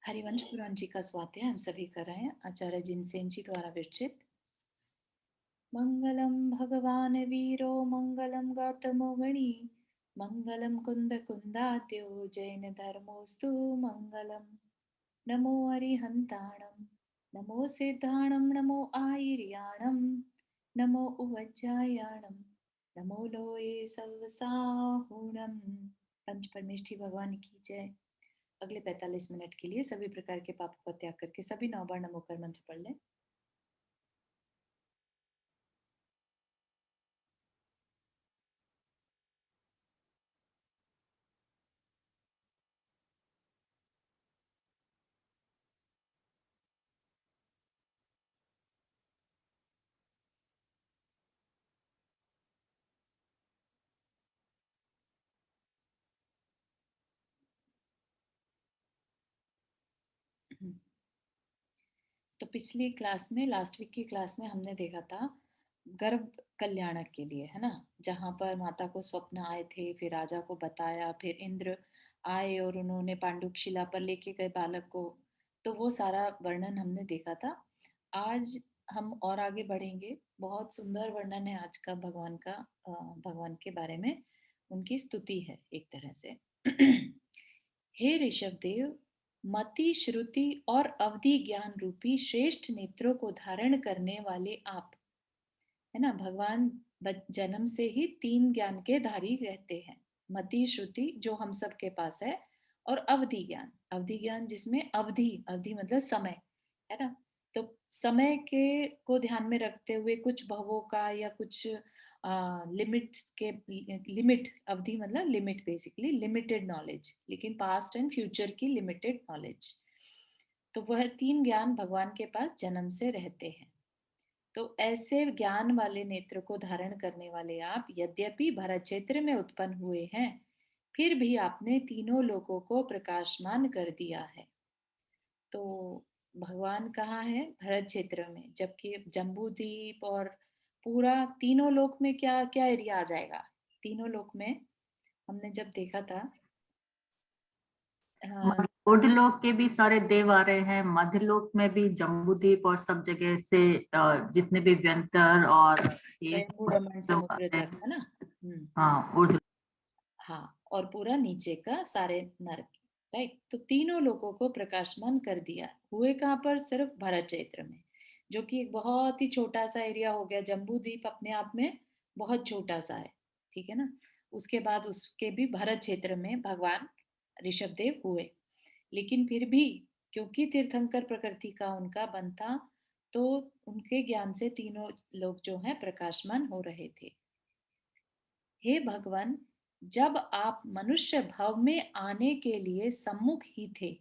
हरिवंश पुराण जी का स्वाध्याय हम सभी कर रहे हैं। आचार्य जिनसेन जी द्वारा विरचित। मंगलम भगवान वीरो मंगलम गौतमो गणी मंगलम कुंद कुंदाद्यो जैन धर्मोस्तु मंगलम। नमो अरिहंताणम नमो सिद्धाणम नमो आयर्याणम नमो उवज्जायाणम नमो लोये सवसाहुणम। पंच परमेष्ठी भगवान की जय। अगले 45 मिनट के लिए सभी प्रकार के पापों का त्याग करके सभी 9 बार नमो कर मंत्र पढ़ लें। तो पिछली क्लास में, लास्ट वीक की क्लास में हमने देखा था गर्भ कल्याणक के लिए, है ना, जहाँ पर माता को स्वप्न आए थे, फिर राजा को बताया, फिर इंद्र आए और उन्होंने पांडुक शिला पर लेके गए बालक को। तो वो सारा वर्णन हमने देखा था। आज हम और आगे बढ़ेंगे। बहुत सुंदर वर्णन है आज का भगवान का, भगवान के बारे में उनकी स्तुति है एक तरह से। हे ऋषभ देव, मति, श्रुति और अवधि ज्ञान रूपी श्रेष्ठ नेत्रों को धारण करने वाले आप, है ना। भगवान जन्म से ही 3 ज्ञान के धारी रहते हैं। मति, श्रुति जो हम सब के पास है, और अवधि ज्ञान। अवधि ज्ञान जिसमें अवधि, अवधि मतलब समय, है ना। तो समय के को ध्यान में रखते हुए कुछ भवों का या कुछ लिमिट के, लिमिट, अवधि मतलब लिमिट, बेसिकली लिमिटेड नॉलेज, लेकिन पास्ट एंड फ्यूचर की लिमिटेड नॉलेज। तो वह 3 ज्ञान भगवान के पास जन्म से रहते हैं। तो ऐसे ज्ञान वाले नेत्र को धारण करने वाले आप यद्यपि भरत क्षेत्र में उत्पन्न हुए हैं, फिर भी आपने तीनों लोगों को प्रकाशमान कर दिया है। तो भगवान कहाँ है? भरत क्षेत्र में, जबकि जम्बूद्वीप और पूरा तीनों लोक में क्या क्या एरिया आ जाएगा? तीनों लोक में हमने जब देखा था, लोक के भी सारे देव आ रहे हैं, मध्यलोक में भी जम्बूद्वीप और सब जगह से जितने भी व्यंतर और समुद्र तक, है ना। हाँ, हाँ, और पूरा नीचे का सारे नरक, राइट। तो तीनों लोगों को प्रकाशमान कर दिया। हुए कहाँ पर? सिर्फ भरत क्षेत्र में, जो कि एक बहुत ही छोटा सा एरिया हो गया। जम्बू द्वीप अपने आप में बहुत छोटा सा है, ठीक है ना। उसके बाद उसके भी भरत क्षेत्र में भगवान ऋषभ देव हुए, लेकिन फिर भी क्योंकि तीर्थंकर प्रकृति का उनका बन था, तो उनके ज्ञान से तीनों लोग जो हैं प्रकाशमान हो रहे थे। हे भगवान, जब आप मनुष्य भव में आने के लिए सम्मुख ही थे,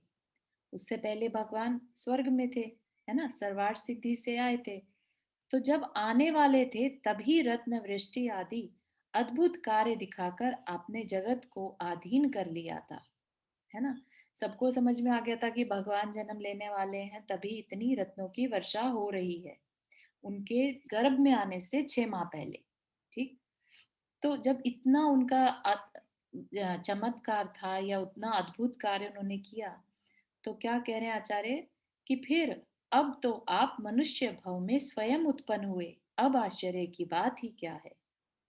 उससे पहले भगवान स्वर्ग में थे, है ना, सर्वार्थ सिद्धि से आए थे। तो जब आने वाले थे तभी रत्न वृष्टि आदि अद्भुत कार्य दिखाकर आपने जगत को अधीन कर लिया था, है ना। सबको समझ में आ गया था कि भगवान जन्म लेने वाले हैं, तभी इतनी रत्नों की वर्षा हो रही है उनके गर्भ में आने से 6 माह पहले, ठीक। तो जब इतना उनका चमत्कार था या उतना अद्भुत कार्य उन्होंने किया, तो क्या कह रहे हैं आचार्य कि फिर अब तो आप मनुष्य भव में स्वयं उत्पन्न हुए, अब आश्चर्य की बात ही क्या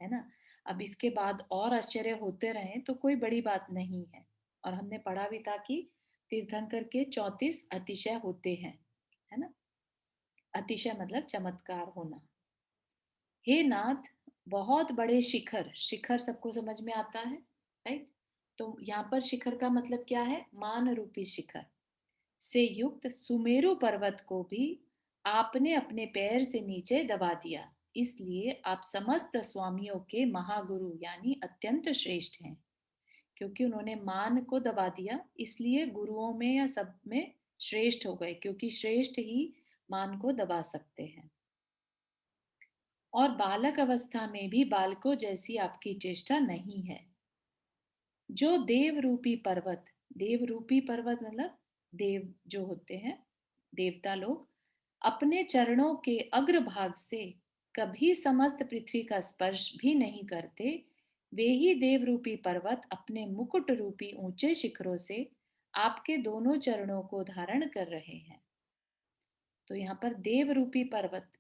है ना। अब इसके बाद और आश्चर्य होते रहे तो कोई बड़ी बात नहीं है। और हमने पढ़ा भी था कि तीर्थंकर के 34 अतिशय होते हैं, है ना। अतिशय मतलब चमत्कार होना। हे नाथ, बहुत बड़े शिखर, शिखर सबको समझ में आता है, राइट। तो यहाँ पर शिखर का मतलब क्या है? मान रूपी शिखर से युक्त सुमेरु पर्वत को भी आपने अपने पैर से नीचे दबा दिया। इसलिए आप समस्त स्वामियों के महागुरु यानी अत्यंत श्रेष्ठ हैं। क्योंकि उन्होंने मान को दबा दिया, इसलिए गुरुओं में या सब में श्रेष्ठ हो गए, क्योंकि श्रेष्ठ ही मान को दबा सकते हैं। और बालक अवस्था में भी बालकों जैसी आपकी चेष्टा नहीं है। जो देव रूपी पर्वत, देव रूपी पर्वत मतलब देव जो होते हैं, देवता लोग, अपने चरणों के अग्रभाग से कभी समस्त पृथ्वी का स्पर्श भी नहीं करते, वे ही देव रूपी पर्वत अपने मुकुट रूपी ऊंचे शिखरों से आपके दोनों चरणों को धारण कर रहे हैं। तो यहाँ पर देव रूपी पर्वत,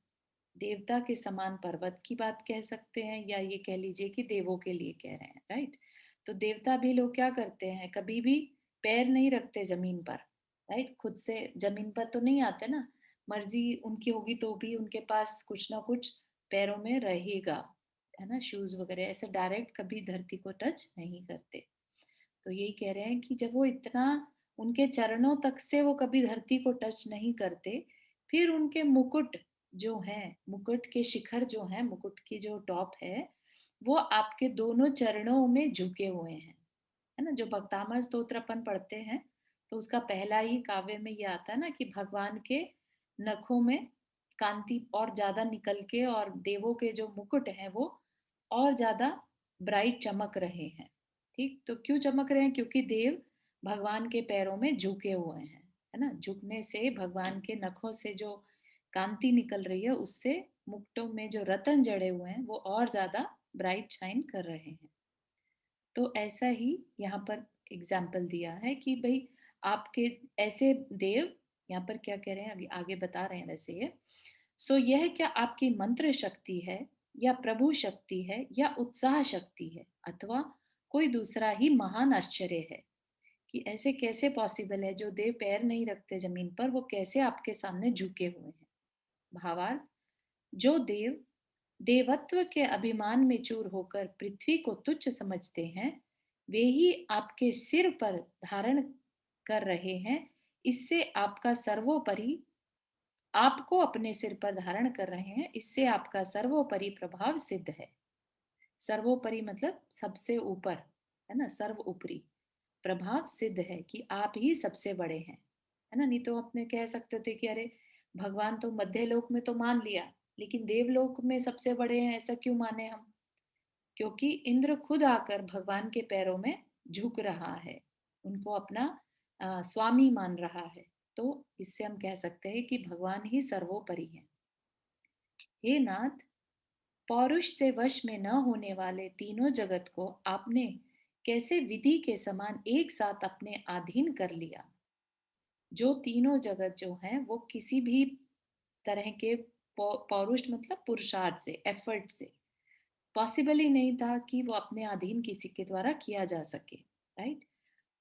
देवता के समान पर्वत की बात कह सकते हैं, या ये कह लीजिए कि देवों के लिए कह रहे हैं, राइट। तो देवता भी लोग क्या करते हैं, कभी भी पैर नहीं रखते जमीन पर, राइट। खुद से जमीन पर तो नहीं आते ना, मर्जी उनकी होगी तो भी उनके पास कुछ ना कुछ पैरों में रहेगा, है ना, शूज वगैरह, ऐसे डायरेक्ट कभी धरती को टच नहीं करते। तो यही कह रहे हैं कि जब वो इतना, उनके चरणों तक से वो कभी धरती को टच नहीं करते, फिर उनके मुकुट जो है, मुकुट के शिखर जो है, मुकुट की जो टॉप है, वो आपके दोनों चरणों में झुके हुए हैं, है ना। जो भक्तामर स्तोत्र अपन पढ़ते हैं, तो उसका पहला ही काव्य में ये आता है ना कि भगवान के नखों में कांति और ज्यादा निकल के, और देवों के जो मुकुट हैं वो और ज्यादा ब्राइट चमक रहे हैं। ठीक, तो क्यों चमक रहे हैं, क्योंकि देव भगवान के पैरों में झुके हुए हैं, है ना। झुकने से भगवान के नखों से जो कांति निकल रही है, उससे मुकुटों में जो रतन जड़े हुए हैं वो और ज्यादा ब्राइट शाइन कर रहे हैं। तो ऐसा ही यहाँ पर एग्जाम्पल दिया है कि भाई आपके ऐसे देव, यहाँ पर क्या कह रहे हैं, आगे आगे बता रहे हैं वैसे ये। सो यह क्या आपकी मंत्र शक्ति है, या प्रभु शक्ति है, या उत्साह शक्ति है, अथवा कोई दूसरा ही महान आश्चर्य है, कि ऐसे कैसे पॉसिबल है, जो देव पैर नहीं रखते जमीन पर, वो कैसे आपके सामने झुके हुए हैं। भावार्थ, जो देव देवत्व के अभिमान में चूर होकर पृथ्वी को तुच्छ समझते हैं, वे ही आपके सिर पर धारण कर रहे हैं। इससे आपका सर्वोपरि, आपको अपने सिर पर धारण कर रहे हैं, इससे आपका सर्वोपरि प्रभाव सिद्ध है। सर्वोपरि मतलब सबसे ऊपर, है ना, सर्व उपरी प्रभाव सिद्ध है कि आप ही सबसे बड़े हैं, है ना। नहीं तो अपने कह सकते थे कि अरे भगवान तो मध्य लोक में तो मान लिया, लेकिन देवलोक में सबसे बड़े हैं, ऐसा क्यों माने हम। क्योंकि इंद्र खुद आकर भगवान के पैरों में झुक रहा है, उनको अपना स्वामी मान रहा है। तो इससे हम कह सकते हैं कि भगवान ही सर्वोपरि है। हे नाथ, पौरुष से वश में न होने वाले तीनों जगत को आपने कैसे विधि के समान एक साथ अपने अधीन कर लिया। जो तीनों जगत जो हैं वो किसी भी तरह के पौरुष मतलब पुरुषार्थ से, एफर्ट से पॉसिबल ही नहीं था कि वो अपने अधीन किसी के द्वारा किया जा सके, राइट।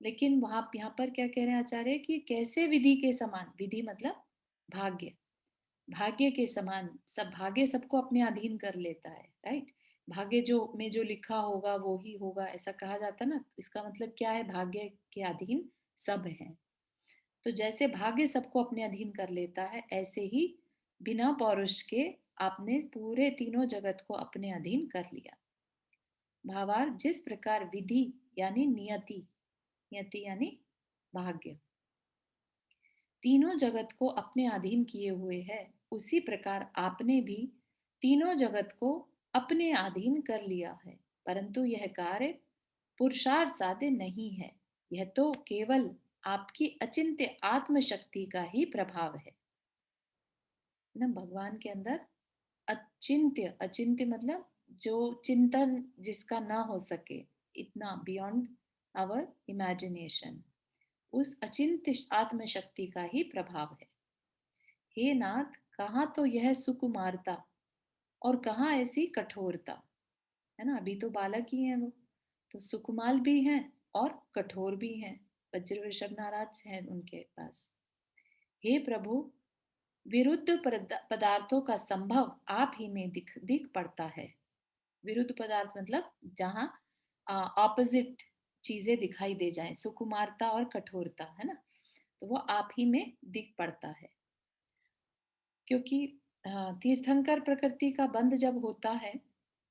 लेकिन वहां यहाँ पर क्या कह रहे हैं आचार्य कि कैसे विधि के समान, विधि मतलब भाग्य, भाग्य के समान, सब भाग्य सबको अपने अधीन कर लेता है, राइट। भाग्य जो में जो लिखा होगा वो ही होगा, ऐसा कहा जाता है ना। इसका मतलब क्या है, भाग्य के अधीन सब है। तो जैसे भाग्य सबको अपने अधीन कर लेता है, ऐसे ही बिना पौरुष के आपने पूरे तीनों जगत को अपने अधीन कर लिया। भावार्थ, जिस प्रकार विधि यानी नियति, नियति यानी भाग्य तीनों जगत को अपने अधीन किए हुए है, उसी प्रकार आपने भी तीनों जगत को अपने अधीन कर लिया है। परंतु यह कार्य पुरुषार्थ साध्य नहीं है, यह तो केवल आपकी अचिंत्य आत्मशक्ति का ही प्रभाव है ना। भगवान के अंदर अचिंत्य, अचिंत्य मतलब जो चिंतन जिसका ना हो सके, इतना बियॉन्ड आवर इमेजिनेशन, उस अचिंत्य आत्मशक्ति का ही प्रभाव है। हे नाथ, कहाँ तो यह सुकुमारता और कहाँ ऐसी कठोरता, है ना। अभी तो बालक ही हैं वो, तो सुकुमाल भी हैं और कठोर भी हैं। वज्र वृषभ नाराज हैं उनके पास। हे प्रभु, विरुद्ध पदार्थों का संभव आप ही में दिख दिख पड़ता है। विरुद्ध पदार्थ मतलब जहाँ ऑपोजिट चीजें दिखाई दे जाएं, सुकुमारता और कठोरता, है ना, तो वो आप ही में दिख पड़ता है। क्योंकि तीर्थंकर प्रकृति का बंध जब होता है,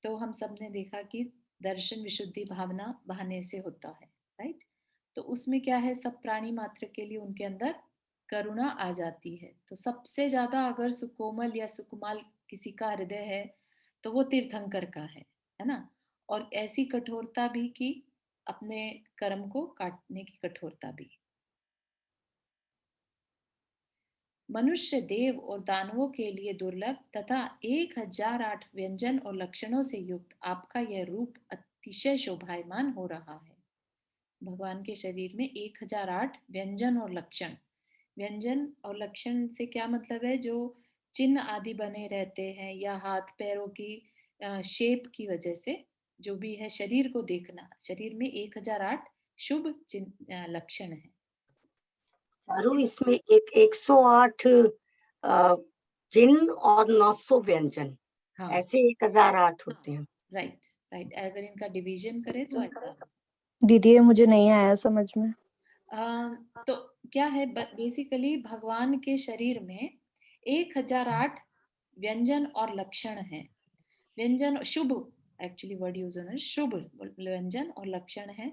तो हम सब ने देखा कि दर्शन विशुद्धि भावना बहाने से होता है, राइट। तो उसमें क्या है, सब प्राणी मात्र के लिए उनके अंदर करुणा आ जाती है। तो सबसे ज्यादा अगर सुकोमल या सुकुमाल किसी का हृदय है, तो वो तीर्थंकर का है ना। और ऐसी कठोरता भी कि अपने कर्म को काटने की कठोरता भी। मनुष्य, देव और दानवों के लिए दुर्लभ तथा 1008 व्यंजन और लक्षणों से युक्त आपका यह रूप अतिशय शोभायमान हो रहा है। भगवान के शरीर में 1008 व्यंजन और लक्षण। व्यंजन और लक्षण से क्या मतलब है? जो चिन्ह आदि बने रहते हैं या हाथ पैरों की शेप की वजह से जो भी है शरीर को देखना, शरीर में 1008 शुभ चिन्ह लक्षण है। चारू इसमें एक 108 चिन्ह और 900 व्यंजन, हाँ ऐसे 1008 होते हैं। राइट राइट, अगर इनका डिवीजन करें तो ऐसा। दीदी ये मुझे नहीं आया समझ में। तो क्या है, बेसिकली भगवान के शरीर में 1008 व्यंजन और लक्षण हैं। व्यंजन शुभ, एक्चुअली वर्ड यूज होना है शुभ, व्यंजन और लक्षण है।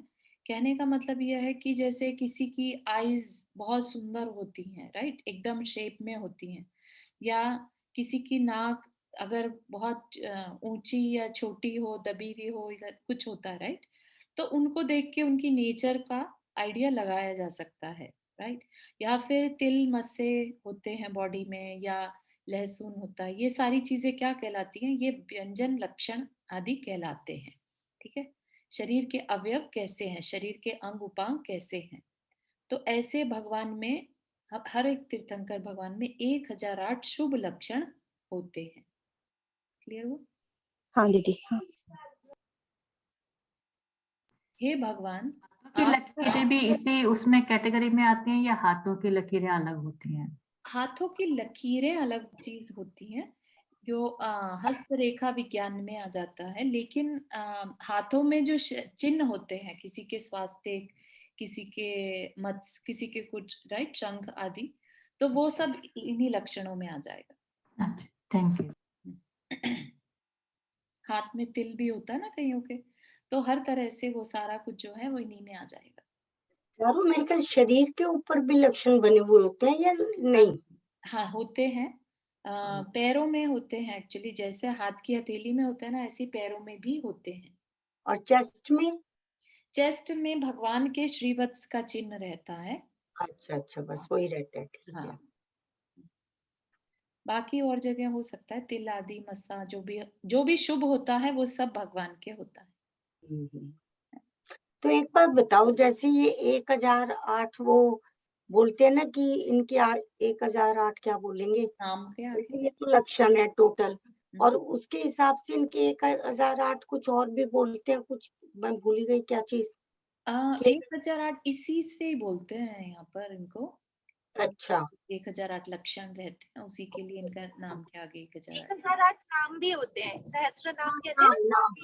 कहने का मतलब यह है कि जैसे किसी की आईज बहुत सुंदर होती हैं, राइट, एकदम शेप में होती हैं, या किसी की नाक अगर बहुत ऊंची या छोटी हो, दबी हुई हो, या कुछ होता है, राइट, तो उनको देख के उनकी नेचर का आइडिया लगाया जा सकता है, राइट। या फिर तिल मस्से होते हैं बॉडी में, या लहसुन होता है, ये सारी चीजें क्या कहलाती हैं? ये व्यंजन लक्षण आदि कहलाते हैं। ठीक है, शरीर के अवयव कैसे हैं, शरीर के अंग उपांग कैसे हैं, तो ऐसे भगवान में, हर एक तीर्थंकर भगवान में 1008 शुभ लक्षण होते हैं। क्लियर हुआ? हाँ दीदी हाँ। हे भगवान, की लकीरें भी इसी उसमें कैटेगरी में आती हैं या हाथों की लकीरें अलग होती हैं? हाथों की लकीरें अलग चीज होती हैं, जो हस्तरेखा विज्ञान में आ जाता है, लेकिन हाथों में जो चिन्ह होते हैं, किसी के स्वास्तिक, किसी के मत्स्य, किसी के कुछ, राइट, शंख आदि, तो वो सब इन्हीं लक्षणों में आ जाएगा। Thank you. हाथ में तिल भी होता है ना कईयों के, तो हर तरह से वो सारा कुछ जो है वो इन्हीं में आ जाएगा। चारू मेरे ख्याल शरीर के ऊपर भी लक्षण बने हुए होते हैं या नहीं? हाँ होते हैं, पैरों में होते हैं एक्चुअली, जैसे हाथ की हथेली में होता है ना, ऐसे पैरों में भी होते हैं। और चेस्ट में? चेस्ट में भगवान के श्रीवत्स का चिन्ह रहता है। अच्छा अच्छा, बस वही रहता है, ठीक है। हाँ, बाकी और जगह हो सकता है तिल आदि मस्सा, जो भी शुभ होता है वो सब भगवान के होता है। हम्म। तो एक बात बताओ, जैसे ये 1008 वो बोलते हैं ना कि इनके 1008 क्या बोलेंगे, नाम के आगे जैसे ये तो लक्षण है टोटल, हम्म। और उसके हिसाब से इनके 1008 कुछ और भी बोलते हैं, कुछ मैं भूल गई क्या चीज। 1008 इसी से ही बोलते हैं यहाँ पर इनको। अच्छा, 1008 लक्षण रहते हैं, उसी के लिए इनका नाम के आगे 1008। 1008 नाम भी होते हैं, सहस्त्र नाम कहते हाँ हैं नाम,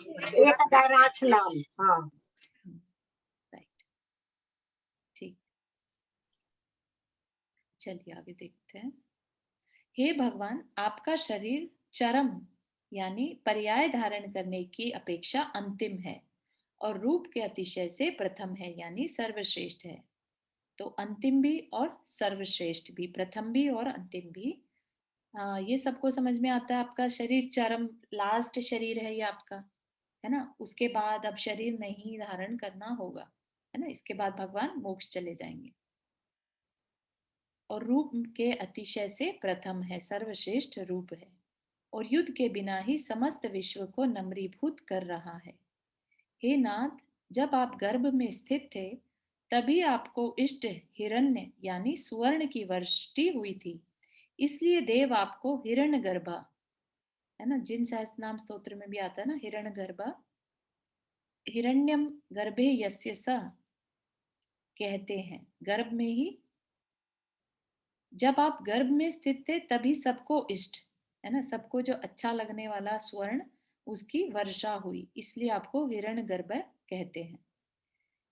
1008 नाम, हाँ। राइट, ठीक, चलिए आगे देखते हैं। हे भगवान, आपका शरीर चरम यानी पर्याय धारण करने की अपेक्षा अंतिम है, और रूप के अतिशय से प्रथम है यानी सर्वश्रेष्ठ है। तो अंतिम भी और सर्वश्रेष्ठ भी, प्रथम भी और अंतिम भी, ये सबको समझ में आता है। आपका शरीर चरम, लास्ट शरीर है ये आपका, है ना, उसके बाद अब शरीर नहीं धारण करना होगा, है ना, इसके बाद भगवान मोक्ष चले जाएंगे। और रूप के अतिशय से प्रथम है, सर्वश्रेष्ठ रूप है, और युद्ध के बिना ही समस्त विश्व को नम्रीभूत कर रहा है। हे नाथ, जब आप गर्भ में स्थित थे तभी आपको इष्ट हिरण्य यानी सुवर्ण की वृष्टि हुई थी, इसलिए देव आपको हिरण्यगर्भा, है ना, जिन सहस्त्र नाम स्तोत्र में भी आता है ना हिरण्यगर्भा, हिरण्यम गर्भे यस्य स कहते हैं। गर्भ में ही, जब आप गर्भ में स्थित थे तभी सबको इष्ट, है ना, सबको जो अच्छा लगने वाला स्वर्ण, उसकी वर्षा हुई, इसलिए आपको हिरण्यगर्भ कहते हैं।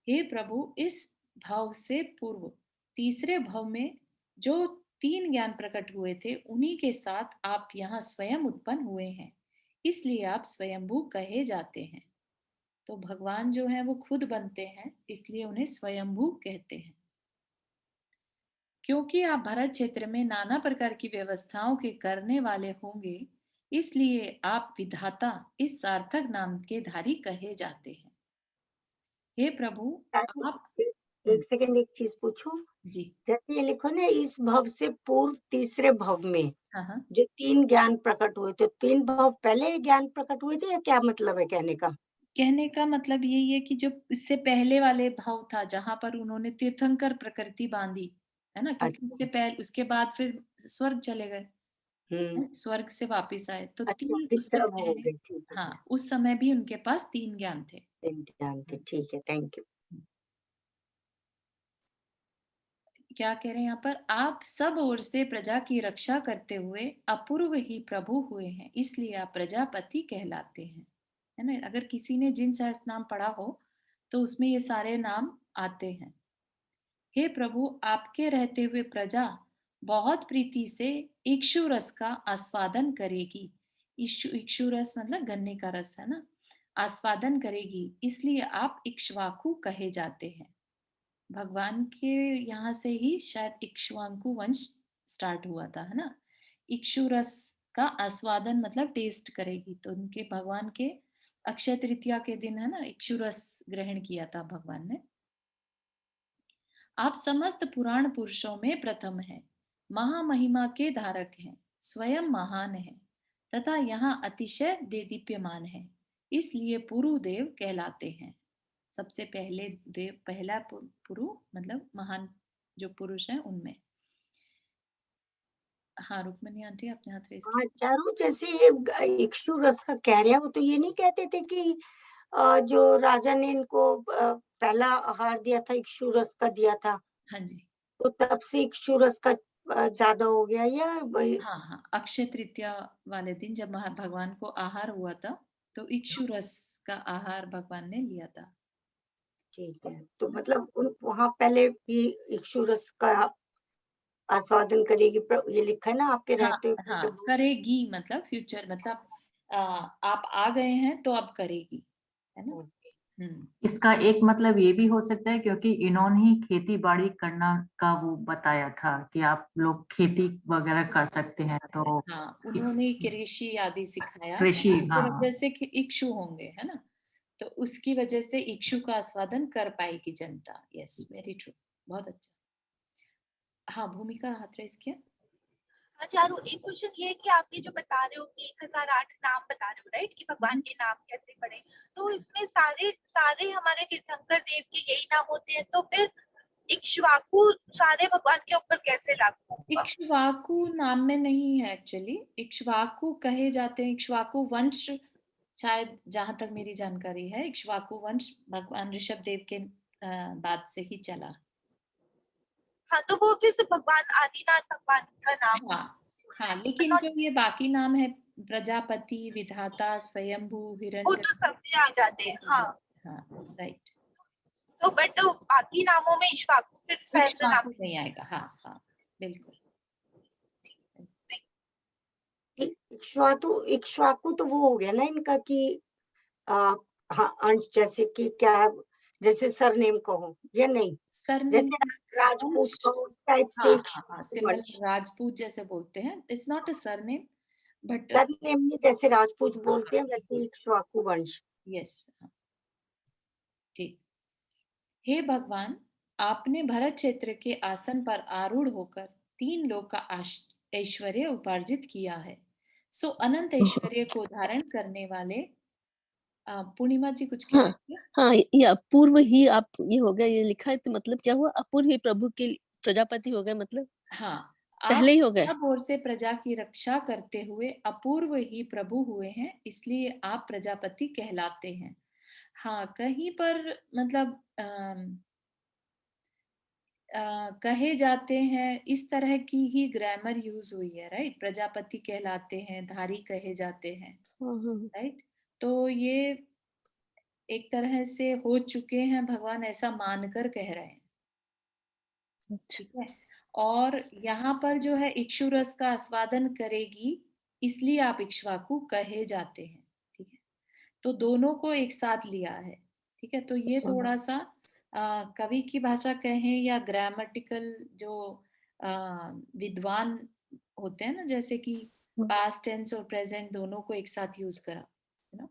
हे प्रभु, इस भाव से पूर्व तीसरे भाव में जो तीन ज्ञान प्रकट हुए थे उन्हीं के साथ आप यहाँ स्वयं उत्पन्न हुए हैं, इसलिए आप स्वयंभू कहे जाते हैं। तो भगवान जो है वो खुद बनते हैं, इसलिए उन्हें स्वयंभू कहते हैं। क्योंकि आप भरत क्षेत्र में नाना प्रकार की व्यवस्थाओं के करने वाले होंगे, इसलिए आप विधाता इस सार्थक नाम के धारी कहे जाते हैं। हे प्रभु, आप एक सेकंड, एक चीज पूछूं। जी, जैसे ये लिखो ना, इस भव से पूर्व तीसरे भव में हाँ हाँ, जो तीन ज्ञान प्रकट हुए थे, तीन भव पहले ज्ञान प्रकट हुए थे या क्या मतलब है कहने का? कहने का मतलब यही है कि जो इससे पहले वाले भाव था जहां पर उन्होंने तीर्थंकर प्रकृति बांधी, है ना, क्योंकि अच्छा। उससे पहले उसके बाद फिर स्वर्ग चले गए, हम्म। स्वर्ग से वापस आए तो अच्छा, 3 उससे डिस्टर्ब हो पहले, गई, ठीक है। हाँ, उस समय भी उनके पास 3 ज्ञान थे। जानते, ठीक है, थैंक यू। क्या कह रहे हैं यहाँ पर, आप सब ओर से प्रजा की रक्षा करते हुए अपूर्व ही प्रभु हुए हैं, इसलिए आप प्रजापति कहलाते हैं, है ना। अगर किसी ने जिन सहस्त्र नाम पढ़ा हो तो उसमें ये सारे नाम आते हैं। हे प्रभु, आपके रहते हुए प्रजा बहुत प्रीति से इक्षु रस का आस्वादन करेगी। इक्षु रस मतलब गन्ने का रस, है ना, आस्वादन करेगी, इसलिए आप इक्ष्वाकु कहे जाते हैं। भगवान के यहाँ से ही शायद इक्ष्वाकु वंश स्टार्ट हुआ था, है ना। इक्षु रस का आस्वादन मतलब टेस्ट करेगी, तो उनके भगवान के अक्षय तृतीया के दिन, है ना, इक्षु रस ग्रहण किया था भगवान ने। आप समस्त पुराण पुरुषों में प्रथम हैं, महामहिमा के धारक हैं, स्वयं महान हैं तथा यहाँ अतिशय देदीप्यमान है, इसलिए पुरुदेव कहलाते हैं। सबसे पहले देव, पहला पुरु मतलब महान जो पुरुष हैं उनमें। हाँ, रुक्मणी आंटी आपने हाथ रेज हाँ, किया। चारू, जैसे ये इक्षु रस का कह रहे हैं, वो तो ये नहीं कहते थे कि जो राजा ने इनको पहला आहार दिया था, इक्षु रस का दिया था, हाँ जी, तो तब से इक्षु रस का ज्यादा हो गया, या हाँ हाँ, अक्षय तृतीया वाले दिन जब भगवान को आहार हुआ था तो इक्षु रस का आहार भगवान ने लिया था। ठीक है, तो मतलब वहां पहले भी इक्षु रस का आस्वादन करेगी, ये लिखा है ना, आपके हाँ रहते हुए हाँ, प्रभु। करेगी मतलब फ्यूचर, मतलब आप आ गए हैं तो अब करेगी, है ना। हम्म। इसका एक मतलब ये भी हो सकता है क्योंकि इन्होंने ही खेती बाड़ी करना का वो बताया था कि आप लोग खेती वगैरह कर सकते हैं, तो हाँ, उन्होंने कृषि आदि सिखाया, कृषि, उसकी हाँ। वजह से इक्षु होंगे, है ना, तो उसकी वजह से इक्षु का आस्वादन कर पाएगी जनता। यस, वेरी ट्रू, बहुत अच्छा। हाँ, भूमिका हाथ रेस किया। हाँ चारू, एक क्वेश्चन ये है कि आप ये जो बता रहे हो कि 1008 नाम बता रहे हो, राइट, कि भगवान के नाम कैसे पढ़े, तो इसमें सारे सारे हमारे तीर्थंकर देव के यही नाम होते हैं, तो फिर इक्ष्वाकु सारे भगवान के ऊपर कैसे लागू होगा? इक्ष्वाकु नाम में नहीं है एक्चुअली, इक्ष्वाकु कहे जाते हैं, इक्ष्वाकु वंश, शायद जहां तक मेरी जानकारी है इक्ष्वाकु वंश भगवान ऋषभ देव के बाद से ही चला। हाँ, तो वो फिर से भगवान आदिनाथ भगवान का नाम हाँ हाँ, है, लेकिन जो ये बाकी नाम है, प्रजापति, विधाता, स्वयंभू, वो हिरण्य, तो सब में आ जाते हैं। हाँ, हाँ, राइट, तो बट बाकी नामों में इक्ष्वाकु फिर सहस्त्र नाम। इक्ष्वाकु नहीं आएगा। हाँ हाँ, बिल्कुल। इक्ष्वाकु तो वो हो गया ना इनका कि आ, हाँ, अंश, जैसे कि क्या, जैसे सरनेम कहो या नहीं, सरनेम, जैसे राजपूत वंश, कहो टाइप हाँ से हाँ हाँ, इक्ष्वाकु सिंपल वंश। राजपूत जैसे बोलते हैं, it's not a surname but surname में जैसे राजपूत हाँ, बोलते हैं, वैसे इक्ष्वाकु वंश। यस, ठीक। हे भगवान, आपने भरत क्षेत्र के आसन पर आरूढ़ होकर 3 लोक का ऐश्वर्य उपार्जित किया है, सो अनंत ऐश्वर्य को धारण करने वाले, पूर्णिमा जी कुछ कह हाँ रहे थे। हाँ, ये अपूर्व ही आप ये हो गया, ये लिखा है तो मतलब क्या हुआ, अपूर्व ही प्रभु के प्रजापति हो गए, मतलब हाँ, पहले आप ही हो गए। सब ओर से प्रजा की रक्षा करते हुए अपूर्व ही प्रभु हुए हैं, इसलिए आप प्रजापति कहलाते हैं। हाँ, कहीं पर मतलब कहे जाते हैं, इस तरह की ही ग्रामर यूज हुई है, राइट। प्रजापति कहलाते हैं, धारी कहे जाते हैं, हाँ, हाँ, राइट। तो ये एक तरह से हो चुके हैं, भगवान ऐसा मानकर कह रहे हैं, अच्छा। ठीक है। और यहाँ पर जो है इक्षु रस का आस्वादन करेगी, इसलिए आप इक्ष्वाकु कहे जाते हैं, ठीक है। तो दोनों को एक साथ लिया है, ठीक है। तो ये थोड़ा सा कवि की भाषा कहें या ग्रामेटिकल जो विद्वान होते हैं ना, जैसे कि पास्ट टेंस और प्रेजेंट दोनों को एक साथ यूज करा, है ना।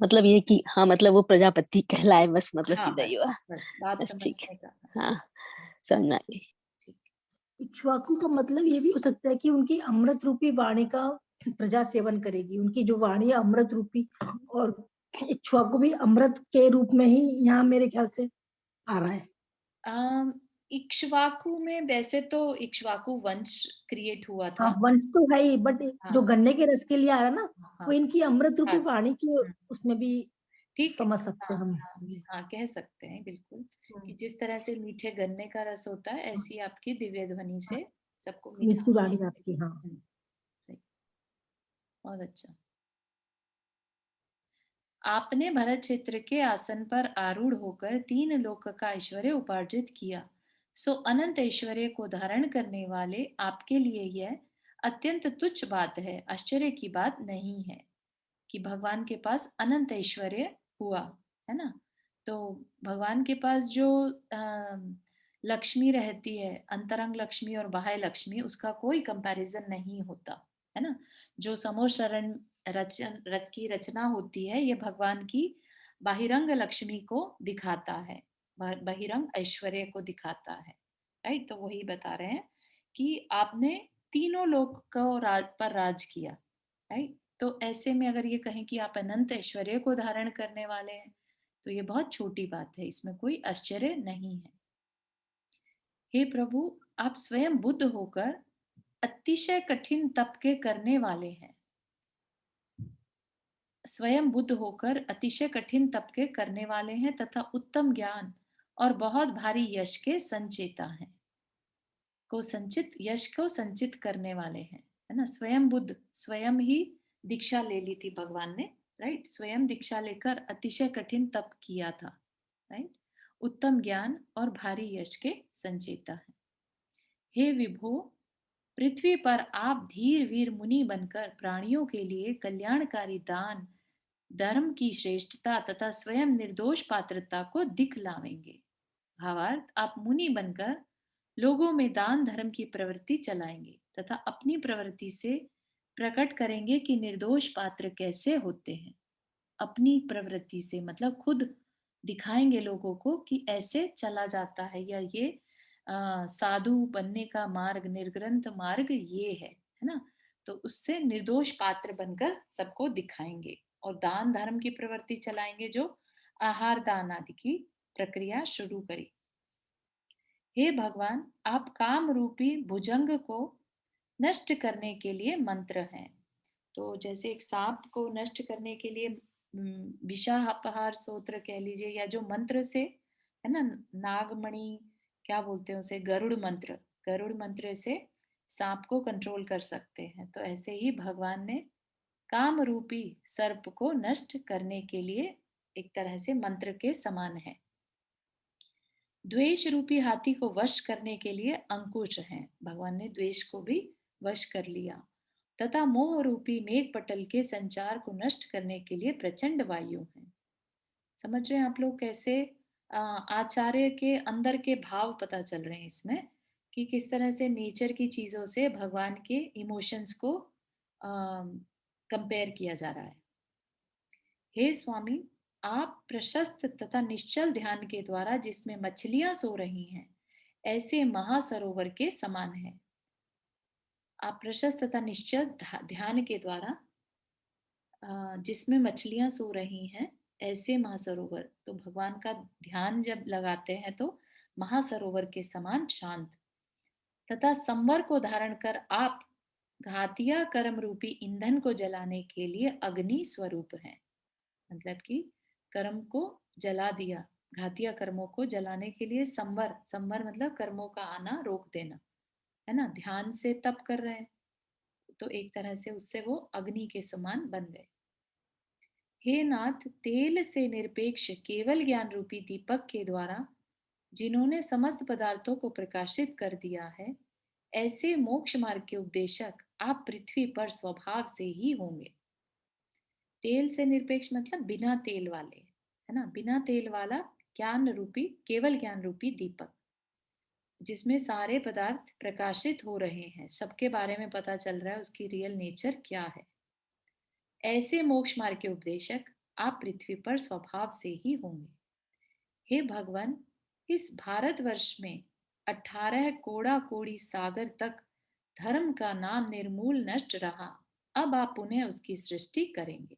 मतलब ये कि हाँ, मतलब वो प्रजापति कहलाए, बस मतलब हाँ, सीधा ही बस हुआ। बस बात बस ठीक समझने का। है, हाँ, समझ में आ गई। ठीक। इक्ष्वाकु का मतलब ये भी हो सकता है कि उनकी अमृत रूपी वाणी का प्रजा सेवन करेगी, उनकी जो वाणी है अमृत रूपी, और इक्ष्वाकु भी अमृत के रूप में ही यहाँ मेरे ख्याल से आ रहा है। इक्ष्वाकु में वैसे तो इक्ष्वाकु वंश क्रिएट हुआ हाँ, था। वंश तो है ही, बट जो हाँ गन्ने के रस के लिए आ रहा है ना, हाँ वो इनकी अमृत रूपी खास। वाणी की हम्म, उसमें भी ठीक है। समझ सकते हाँ हैं हम। हाँ हाँ, कह सकते हैं बिल्कुल कि हम्म, जिस तरह से मीठे गन्ने का रस होता है, ऐसी आपकी दिव्य ध्वनि हाँ, से सबको मीठी मिठास वाणी मिलती आपकी, हाँ। है। सही, बहुत अच्छा। आपने भरत क्षेत्र के आसन पर आरूढ़ होकर 3 लोक का ऐश्वर्य उपार्जित किया, सो अनंत ऐश्वर्य को धारण करने वाले आपके लिए यह अत्यंत तुच्छ बात है, आश्चर्य की बात नहीं है कि भगवान के पास अनंत ऐश्वर्य हुआ, है ना। तो भगवान के पास जो लक्ष्मी रहती है, अंतरंग लक्ष्मी और बाह्य लक्ष्मी, उसका कोई कंपैरिजन नहीं होता, है ना। जो समोशरण रच की रचना होती है, ये भगवान की बहिरंग लक्ष्मी को दिखाता है, बहिरंग ऐश्वर्य को दिखाता है, राइट। तो वही बता रहे हैं कि आपने तीनों लोक को पर राज किया, राइट। तो ऐसे में अगर ये कहें कि आप अनंत ऐश्वर्य को धारण करने वाले हैं, तो ये बहुत छोटी बात है, इसमें कोई आश्चर्य नहीं है। हे प्रभु, आप स्वयं बुद्ध होकर अतिशय कठिन तप के करने वाले हैं, स्वयं बुद्ध होकर अतिशय कठिन तप के करने वाले हैं तथा उत्तम ज्ञान और बहुत भारी यश के संचेता हैं, को संचित यश को संचित करने वाले हैं, है ना। स्वयं बुद्ध, स्वयं ही दीक्षा ले ली थी भगवान ने, राइट। स्वयं दीक्षा लेकर अतिशय कठिन तप किया था, राइट। उत्तम ज्ञान और भारी यश के संचेता है। हे विभो, पृथ्वी पर आप धीर वीर मुनि बनकर प्राणियों के लिए कल्याणकारी दान धर्म की श्रेष्ठता तथा स्वयं निर्दोष पात्रता को दिखलावेंगे। भावार्थ, आप मुनि बनकर लोगों में दान धर्म की प्रवृत्ति चलाएंगे तथा अपनी प्रवृत्ति से प्रकट करेंगे कि निर्दोष पात्र कैसे होते हैं। अपनी प्रवृत्ति से मतलब खुद दिखाएंगे लोगों को कि ऐसे चला जाता है, या ये साधु बनने का मार्ग, निर्ग्रंथ मार्ग ये है ना। तो उससे निर्दोष पात्र बनकर सबको दिखाएंगे और दान धर्म की प्रवृत्ति चलाएंगे, जो आहार दान आदि की प्रक्रिया शुरू करी। हे भगवान, आप काम रूपी भुजंग को नष्ट करने के लिए मंत्र हैं। तो जैसे एक सांप को नष्ट करने के लिए विषापहार सूत्र कह लीजिए, या जो मंत्र से, है ना, नागमणि क्या बोलते हैं उसे, गरुड़ मंत्र, गरुड़ मंत्र से सांप को कंट्रोल कर सकते हैं। तो ऐसे ही भगवान ने काम रूपी सर्प को नष्ट करने के लिए एक तरह से मंत्र के समान है। द्वेष रूपी हाथी को वश करने के लिए अंकुश हैं, भगवान ने द्वेष को भी वश कर लिया। तथा मोह रूपी मेघ पटल के संचार को नष्ट करने के लिए प्रचंड वायु है। समझ रहे हैं आप लोग कैसे आचार्य के अंदर के भाव पता चल रहे हैं इसमें, कि किस तरह से नेचर की चीजों से भगवान के इमोशंस को कंपेयर किया जा रहा है। हे स्वामी, आप प्रशस्त तथा निश्चल ध्यान के द्वारा जिसमें मछलियां सो रही हैं, ऐसे महासरोवर के समान है। आप प्रशस्त तथा निश्चल ध्यान के द्वारा जिसमें मछलियां सो रही हैं, ऐसे महासरोवर, तो भगवान का ध्यान जब लगाते हैं तो महासरोवर के समान शांत तथा संवर को धारण कर आप घातिया कर्म रूपी ईंधन को जलाने के लिए अग्नि स्वरूप हैं। मतलब कि कर्म को जला दिया, घातिया कर्मों को जलाने के लिए संवर, संवर मतलब कर्मों का आना रोक देना, है ना। ध्यान से तप कर रहे हैं तो एक तरह से उससे वो अग्नि के समान बन गए। हे नाथ, तेल से निरपेक्ष केवल ज्ञान रूपी दीपक के द्वारा जिन्होंने समस्त पदार्थों को प्रकाशित कर दिया है, ऐसे मोक्ष मार्ग के उपदेशक आप पृथ्वी पर स्वभाव से ही होंगे। तेल से निरपेक्ष मतलब बिना तेल वाले, है ना, बिना तेल वाला ज्ञान रूपी, केवल ज्ञान रूपी दीपक, जिसमें सारे पदार्थ प्रकाशित हो रहे हैं, सबके बारे में पता चल रहा है उसकी रियल नेचर क्या है। ऐसे मोक्ष मार्ग के उपदेशक आप पृथ्वी पर स्वभाव से ही होंगे। हे भगवान, इस भारतवर्ष में 18 कोड़ा कोड़ी सागर तक धर्म का नाम निर्मूल नष्ट रहा, अब आप उन्हें उसकी सृष्टि करेंगे।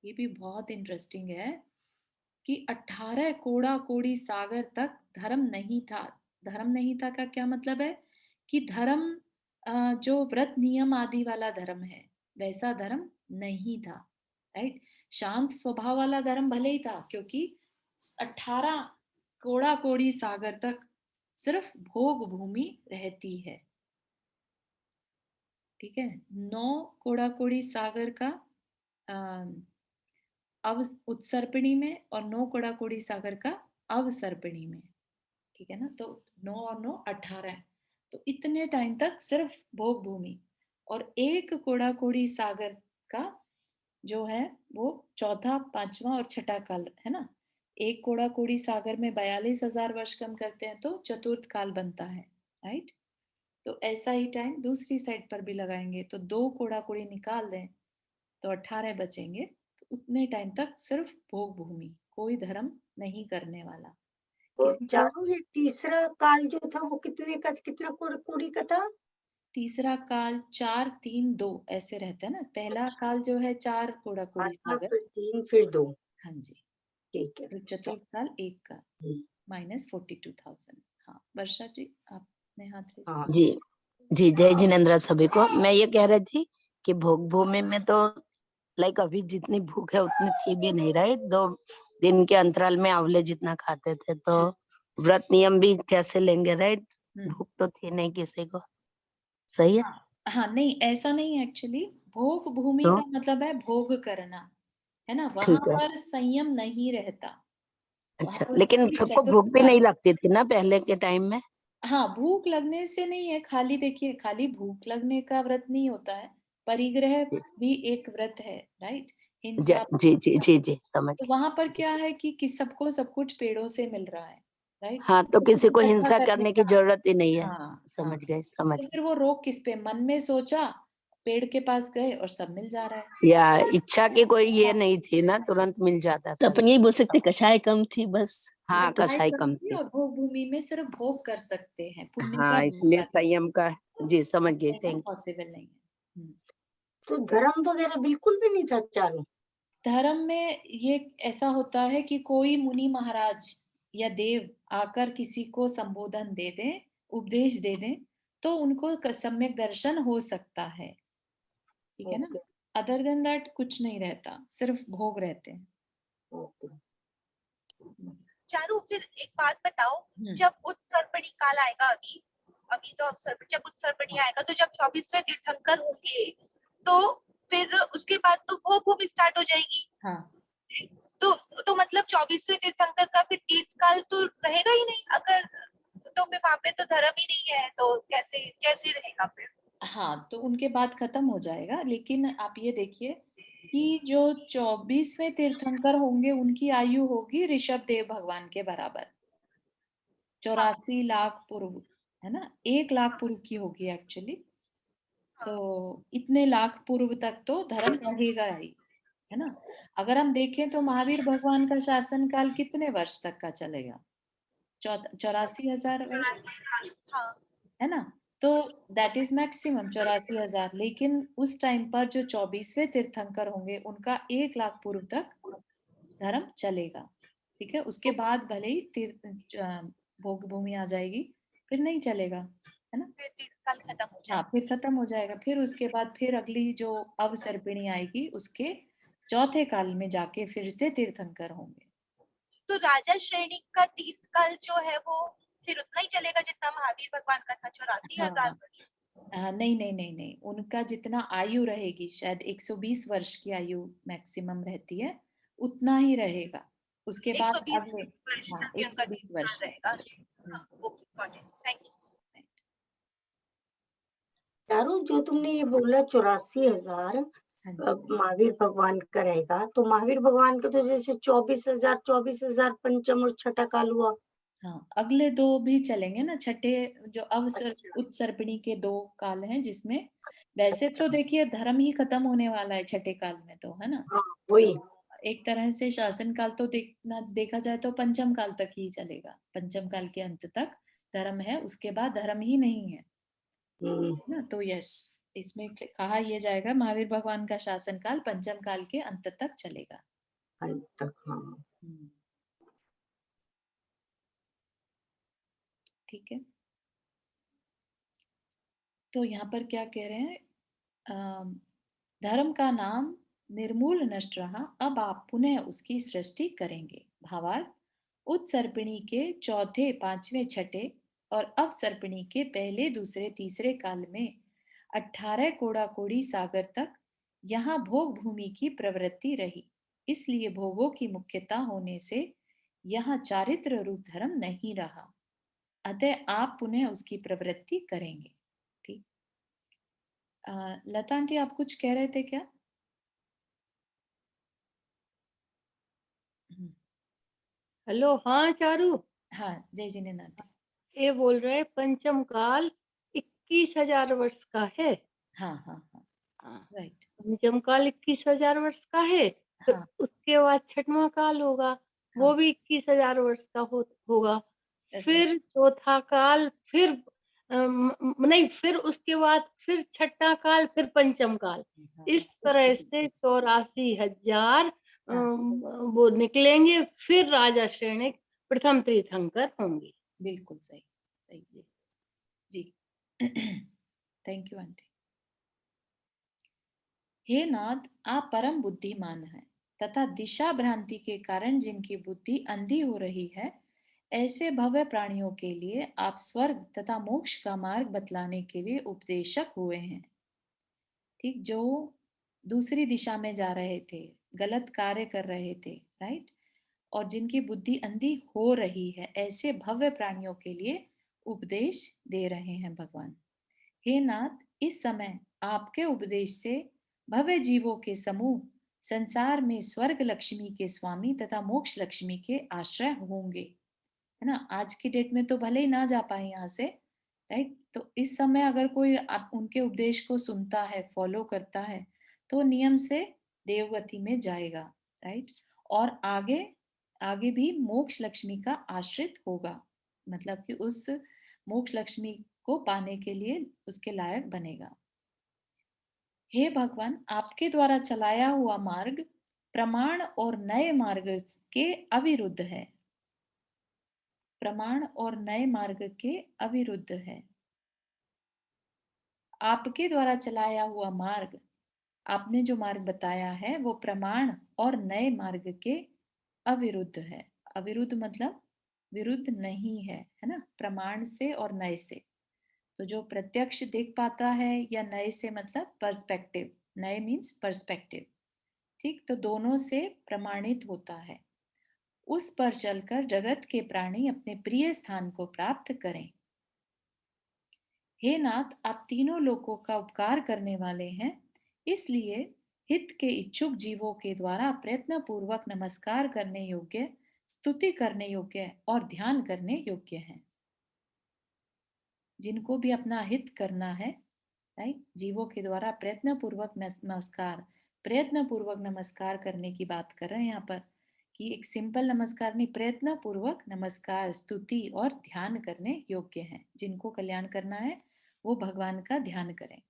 ये भी बहुत इंटरेस्टिंग है कि 18 कोड़ा कोड़ी सागर तक धर्म नहीं था। धर्म नहीं था का क्या मतलब है कि धर्म जो व्रत नियम आदि वाला धर्म है वैसा धर्म नहीं था, राइट। शांत स्वभाव वाला धर्म भले ही था, क्योंकि 18 कोड़ा कोड़ी सागर तक सिर्फ भोग भूमि रहती है, ठीक है। 9 कोड़ा कोड़ी सागर का अव उत्सर्पिणी में और 9 कोड़ा कोड़ी सागर का अवसर्पिणी में, ठीक है ना। तो 9 और 9 18, तो इतने टाइम तक सिर्फ भोग भूमि। और 1 कोड़ा कोड़ी सागर का जो है वो चौथा, पांचवा और छठा काल है ना। 1 कोड़ा कोड़ी सागर में 42,000 वर्ष कम करते हैं तो चतुर्थ काल बनता है, राइट। तो ऐसा ही टाइम दूसरी साइड पर भी लगाएंगे, तो 2 कोड़ा कोड़ी निकाल दें तो 18 बचेंगे। तो उतने टाइम तक सिर्फ भोग भूमि, कोई धर्म नहीं करने वाला। तो किसी को चारों ये तीसरा काल जो था वो कितना कोड़ी का था? तीसरा काल 4 3 2 ऐसे रहता है ना। पहला काल जो है 4 कोड़ा कोड़ी अच्छा, सागर, फिर 3 फिर 2, हाँ जी। ठीक है। और चतुर्थ काल 1 का हम्म, -42,000। हाँ वर्षा जी, आपने हाथ रेस हाँ किया। जी जी, जय जिनेन्द्र सभी को। मैं ये कह रही थी कि भोग भूमि में तो लाइक अभी जितनी भूख है उतनी थी भी नहीं, राइट। 2 दिन के अंतराल में आंवले जितना खाते थे, तो व्रत नियम भी कैसे लेंगे, राइट। भूख तो थी नहीं किसी को, सही है। हाँ नहीं, ऐसा नहीं है एक्चुअली। भोग भूमि तो का मतलब है भोग करना, है ना। वहां ठीक है, पर संयम नहीं रहता, वहां अच्छा। पर लेकिन सभी सबको चतुर्थ भूख भी काल। नहीं लगती थी ना पहले के टाइम में। हाँ, भूख लगने से नहीं है, खाली देखिए, खाली भूख लगने का व्रत नहीं होता है। परिग्रह भी एक व्रत है, राइट। हिंसा। जी जी जी जी, समझ तो गई। वहां पर क्या है कि सबको सब कुछ पेड़ों से मिल रहा है, राइट। हाँ, तो किसी को इकट्ठा हिंसा करने करने की का, जरूरत ही नहीं है। हाँ हाँ। समझ गए, समझ तो गए। फिर वो रोक किस पे, मन में सोचा, पेड़ के पास गए और सब मिल जा रहा है। या इच्छा की कोई ये नहीं थी ना, तुरंत मिल जाता तो था। अपन यही बोल सकते कषाय कम थी बस। हाँ, कसाई कसाई कम कम थी थी। और भोग भूमि में सिर्फ भोग कर सकते हैं, पुण्य का हाँ, भोग इसलिए कर सकते संयम का। जी, समझ गई, हैं, थैंक पॉसिबल नहीं है। तो धर्म वगैरह बिल्कुल भी नहीं था चारों? धर्म में ये ऐसा होता है कि कोई मुनि महाराज या देव आकर किसी को संबोधन दे दें, उपदेश दे दें, तो उनको सम्यक दर्शन हो सकता है, ठीक है ना। ओके अदर देन दैट कुछ नहीं रहता, सिर्फ भोग रहते हैं। ओके। चारू, फिर एक बात बताओ, हम्म। जब उत्सर्पणी काल आएगा, अभी अभी तो जब उत्सर्पणी आएगा, तो जब 24वें तीर्थंकर होंगे, तो फिर उसके बाद तो भोग भूमि स्टार्ट हो जाएगी। हाँ तो मतलब 24वें तीर्थंकर का फिर तीर्थ काल तो रहेगा ही नहीं, अगर तो फिर वहां पे तो धर्म ही नहीं है, तो कैसे कैसे रहेगा फिर? हाँ, तो उनके बाद खत्म हो जाएगा। लेकिन आप ये देखिए कि जो 24वें तीर्थंकर होंगे उनकी आयु होगी ऋषभ देव भगवान के बराबर, 84 लाख पूर्व, है ना। 1 लाख पूर्व की होगी एक्चुअली। तो इतने लाख पूर्व तक तो धर्म रहेगा ही, है ना। अगर हम देखें तो महावीर भगवान का शासन काल कितने वर्ष तक का चलेगा? 84,000 वर्ष, हाँ, है ना। तो दैट इज मैक्सिमम 84,000। लेकिन उस टाइम पर जो 24वें तीर्थंकर होंगे उनका 1 लाख पूर्व तक धर्म चलेगा, ठीक है। उसके बाद भले ही तीर्थ भोग भूमि आ जाएगी, फिर नहीं चलेगा, है ना। फिर तीर्थ काल खत्म हो हाँ, जाएगा। फिर खत्म हो जाएगा। फिर उसके बाद फिर अगली जो अवसर्पिणी आएगी उसके चौथे काल में जाके फिर से तीर्थंकर होंगे। तो राजा श्रेणी का तीर्थ काल जो है वो फिर उतना ही चलेगा जितना महावीर भगवान का था, 84,000 हाँ, वर्ष। नहीं नहीं नहीं नहीं, उनका जितना आयु रहेगी, शायद 120 वर्ष की आयु मैक्सिमम रहती है, उतना ही रहेगा। उसके बाद 120 अगले, वर्ष हाँ, तक ही उनका 120 तीर्थ वर्ष काल तक। रहेगा। हाँ, okay, got it, thank you. चारों जो तुमने ये बोला 84,000 हाँ जी। महावीर भगवान का रहेगा, तो महावीर भगवान का तो जैसे 24,000 पंचम और छठा काल हुआ। हाँ, अगले 2 भी चलेंगे ना। छठे जो अच्छा उत्सर्पिणी के 2 काल हैं, जिसमें वैसे तो अच्छा, देखिए धर्म ही खत्म होने वाला है छठे काल में, तो है ना। हाँ वही। तो एक तरह से शासन काल तो देखा जाए तो पंचम काल तक ही चलेगा। पंचम काल के अंत तक धर्म है, उसके बाद धर्म ही नहीं है हम्म, ना। तो यस, इसमें कहा यह जाएगा महावीर भगवान का शासनकाल पंचम काल के अंत तक चलेगा। अंत तक, हाँ। हम्म, ठीक है। तो यहाँ पर क्या कह रहे हैं, धर्म का नाम निर्मूल नष्ट रहा, अब आप पुनः उसकी सृष्टि करेंगे। भावार्थ, उत्सर्पिणी के चौथे, पांचवें, छठे और अवसर्पिणी के पहले, दूसरे, तीसरे काल में 18 कोड़ा कोड़ी सागर तक यहाँ भोग भूमि की प्रवृत्ति रही। इसलिए भोगों की मुख्यता होने से यहाँ चारित्र रूप धर्म नहीं रहा, अतः आप पुनः उसकी प्रवृत्ति करेंगे। ठीक। लता आंटी, आप कुछ कह रहे थे क्या? हेलो, हाँ चारू, हाँ, जय जिनेन्द्र आंटी। ये बोल रहे पंचम काल 21,000 वर्ष का है। हाँ हाँ हाँ, हाँ, राइट। पंचम काल 21,000 वर्ष का है, तो हाँ उसके बाद छठवां काल होगा, हाँ, वो भी 21,000 वर्ष का होगा। राइट। फिर चौथा काल, फिर नहीं, फिर उसके बाद फिर छठा काल, फिर पंचम काल। हाँ, इस तरह से 84,000 हाँ, वो निकलेंगे, फिर राजा श्रेणिक प्रथम तीर्थंकर होंगे। बिल्कुल सही, सही जी। Thank you aunty. हे नाथ, आप परम बुद्धिमान हैं तथा दिशा भ्रांति के कारण जिनकी बुद्धि अंधी हो रही है, ऐसे भव्य प्राणियों के लिए आप स्वर्ग तथा मोक्ष का मार्ग बतलाने के लिए उपदेशक हुए हैं। ठीक, जो दूसरी दिशा में जा रहे थे, गलत कार्य कर रहे थे, राइट, और जिनकी बुद्धि अंधी हो रही है, ऐसे भव्य प्राणियों के लिए उपदेश दे रहे हैं भगवान। हे नाथ, इस समय आपके उपदेश से भव्य जीवों के समूह संसार में स्वर्ग लक्ष्मी के स्वामी तथा मोक्ष लक्ष्मी के आश्रय होंगे, है ना। आज की डेट में तो भले ही ना जा पाए यहाँ से, राइट, तो इस समय अगर कोई आप उनके उपदेश को सुनता है, फॉलो करता है, तो नियम से देवगति में जाएगा, राइट, और आगे आगे भी मोक्ष लक्ष्मी का आश्रित होगा, मतलब कि उस मोक्ष लक्ष्मी को पाने के लिए उसके लायक बनेगा। हे भगवान, आपके द्वारा चलाया हुआ मार्ग प्रमाण और नए मार्ग के अविरुद्ध है, प्रमाण और नए मार्ग के अविरुद्ध है। आपके द्वारा चलाया हुआ मार्ग, आपने जो मार्ग बताया है, वो प्रमाण और नए मार्ग के अविरुद्ध है। अविरुद्ध मतलब विरुद्ध नहीं है ना, प्रमाण से और नए से। तो जो प्रत्यक्ष देख पाता है, या नए से मतलब पर्सपेक्टिव, नए मीन्स पर्सपेक्टिव, ठीक, तो दोनों से प्रमाणित होता है। उस पर चलकर जगत के प्राणी अपने प्रिय स्थान को प्राप्त करें। हे नाथ, आप तीनों लोकों का उपकार करने वाले हैं, इसलिए हित के इच्छुक जीवों के द्वारा प्रयत्न पूर्वक नमस्कार करने योग्य, स्तुति करने योग्य और ध्यान करने योग्य हैं। जिनको भी अपना हित करना है, राइट, जीवों के द्वारा प्रयत्न पूर्वक नमस्कार करने की बात कर रहे हैं यहाँ पर, कि एक सिंपल नमस्कार नहीं, प्रयत्न पूर्वक नमस्कार, स्तुति और ध्यान करने योग्य हैं। जिनको कल्याण करना है वो भगवान का ध्यान करें।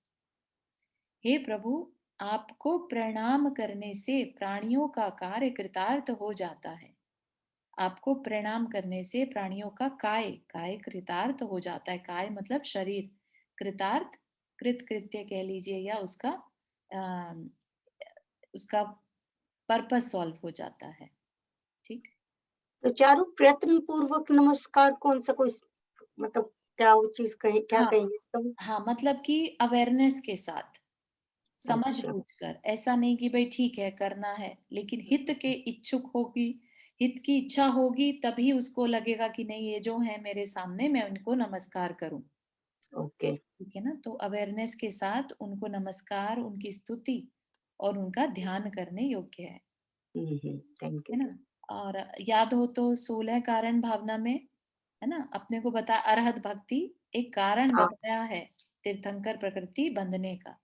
हे प्रभु, आपको प्रणाम करने से प्राणियों का कार्य कृतार्थ हो जाता है। आपको प्रणाम करने से प्राणियों का काय कृतार्थ हो जाता है। काय मतलब शरीर, कृतार्थ कृत्य कह लीजिए, या उसका पर्पस सॉल्व हो जाता है। ठीक, तो चारू, प्रयत्न पूर्वक नमस्कार कौन सा, कोई मतलब क्या वो चीज कहे, क्या हाँ कहेंगे इसका? हाँ, मतलब कि अवेयरनेस के साथ, समझ अच्छा, बूझ कर, ऐसा नहीं कि भाई ठीक है करना है, लेकिन हित के इच्छुक होगी, हित की इच्छा होगी, तभी उसको लगेगा कि नहीं, ये जो है मेरे सामने, मैं उनको नमस्कार करूं। ओके, ठीक है ना, तो अवेयरनेस के साथ उनको नमस्कार, उनकी स्तुति और उनका ध्यान करने योग्य है थैंक है यू। ना। और याद हो तो 16 कारण भावना में, है ना, अपने को बताया अरहत भक्ति एक कारण हाँ, बताया है तीर्थंकर प्रकृति बंधने का।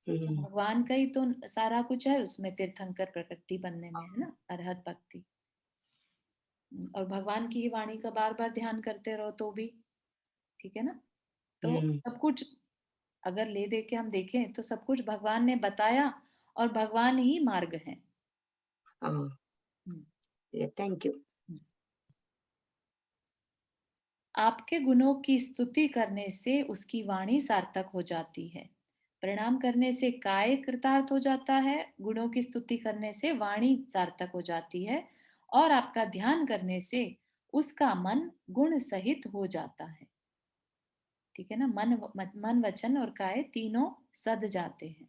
तो हम्म, भगवान का ही तो सारा कुछ है उसमें, तीर्थंकर प्रकृति बनने में, है ना, अरहत भक्ति। और भगवान की ही वाणी का बार बार ध्यान करते रहो तो भी ठीक है ना, तो हम्म, सब कुछ अगर ले दे के हम देखें तो सब कुछ भगवान ने बताया और भगवान ही मार्ग है। हाँ, थैंक यू। आपके गुणों की स्तुति करने से उसकी वाणी सार्थक हो जाती है। प्रणाम करने से काय कृतार्थ हो जाता है, गुणों की स्तुति करने से वाणी सार्थक हो जाती है, और आपका ध्यान करने से उसका मन गुण सहित हो जाता है। ठीक है ना, मन वचन और काय तीनों सद जाते हैं।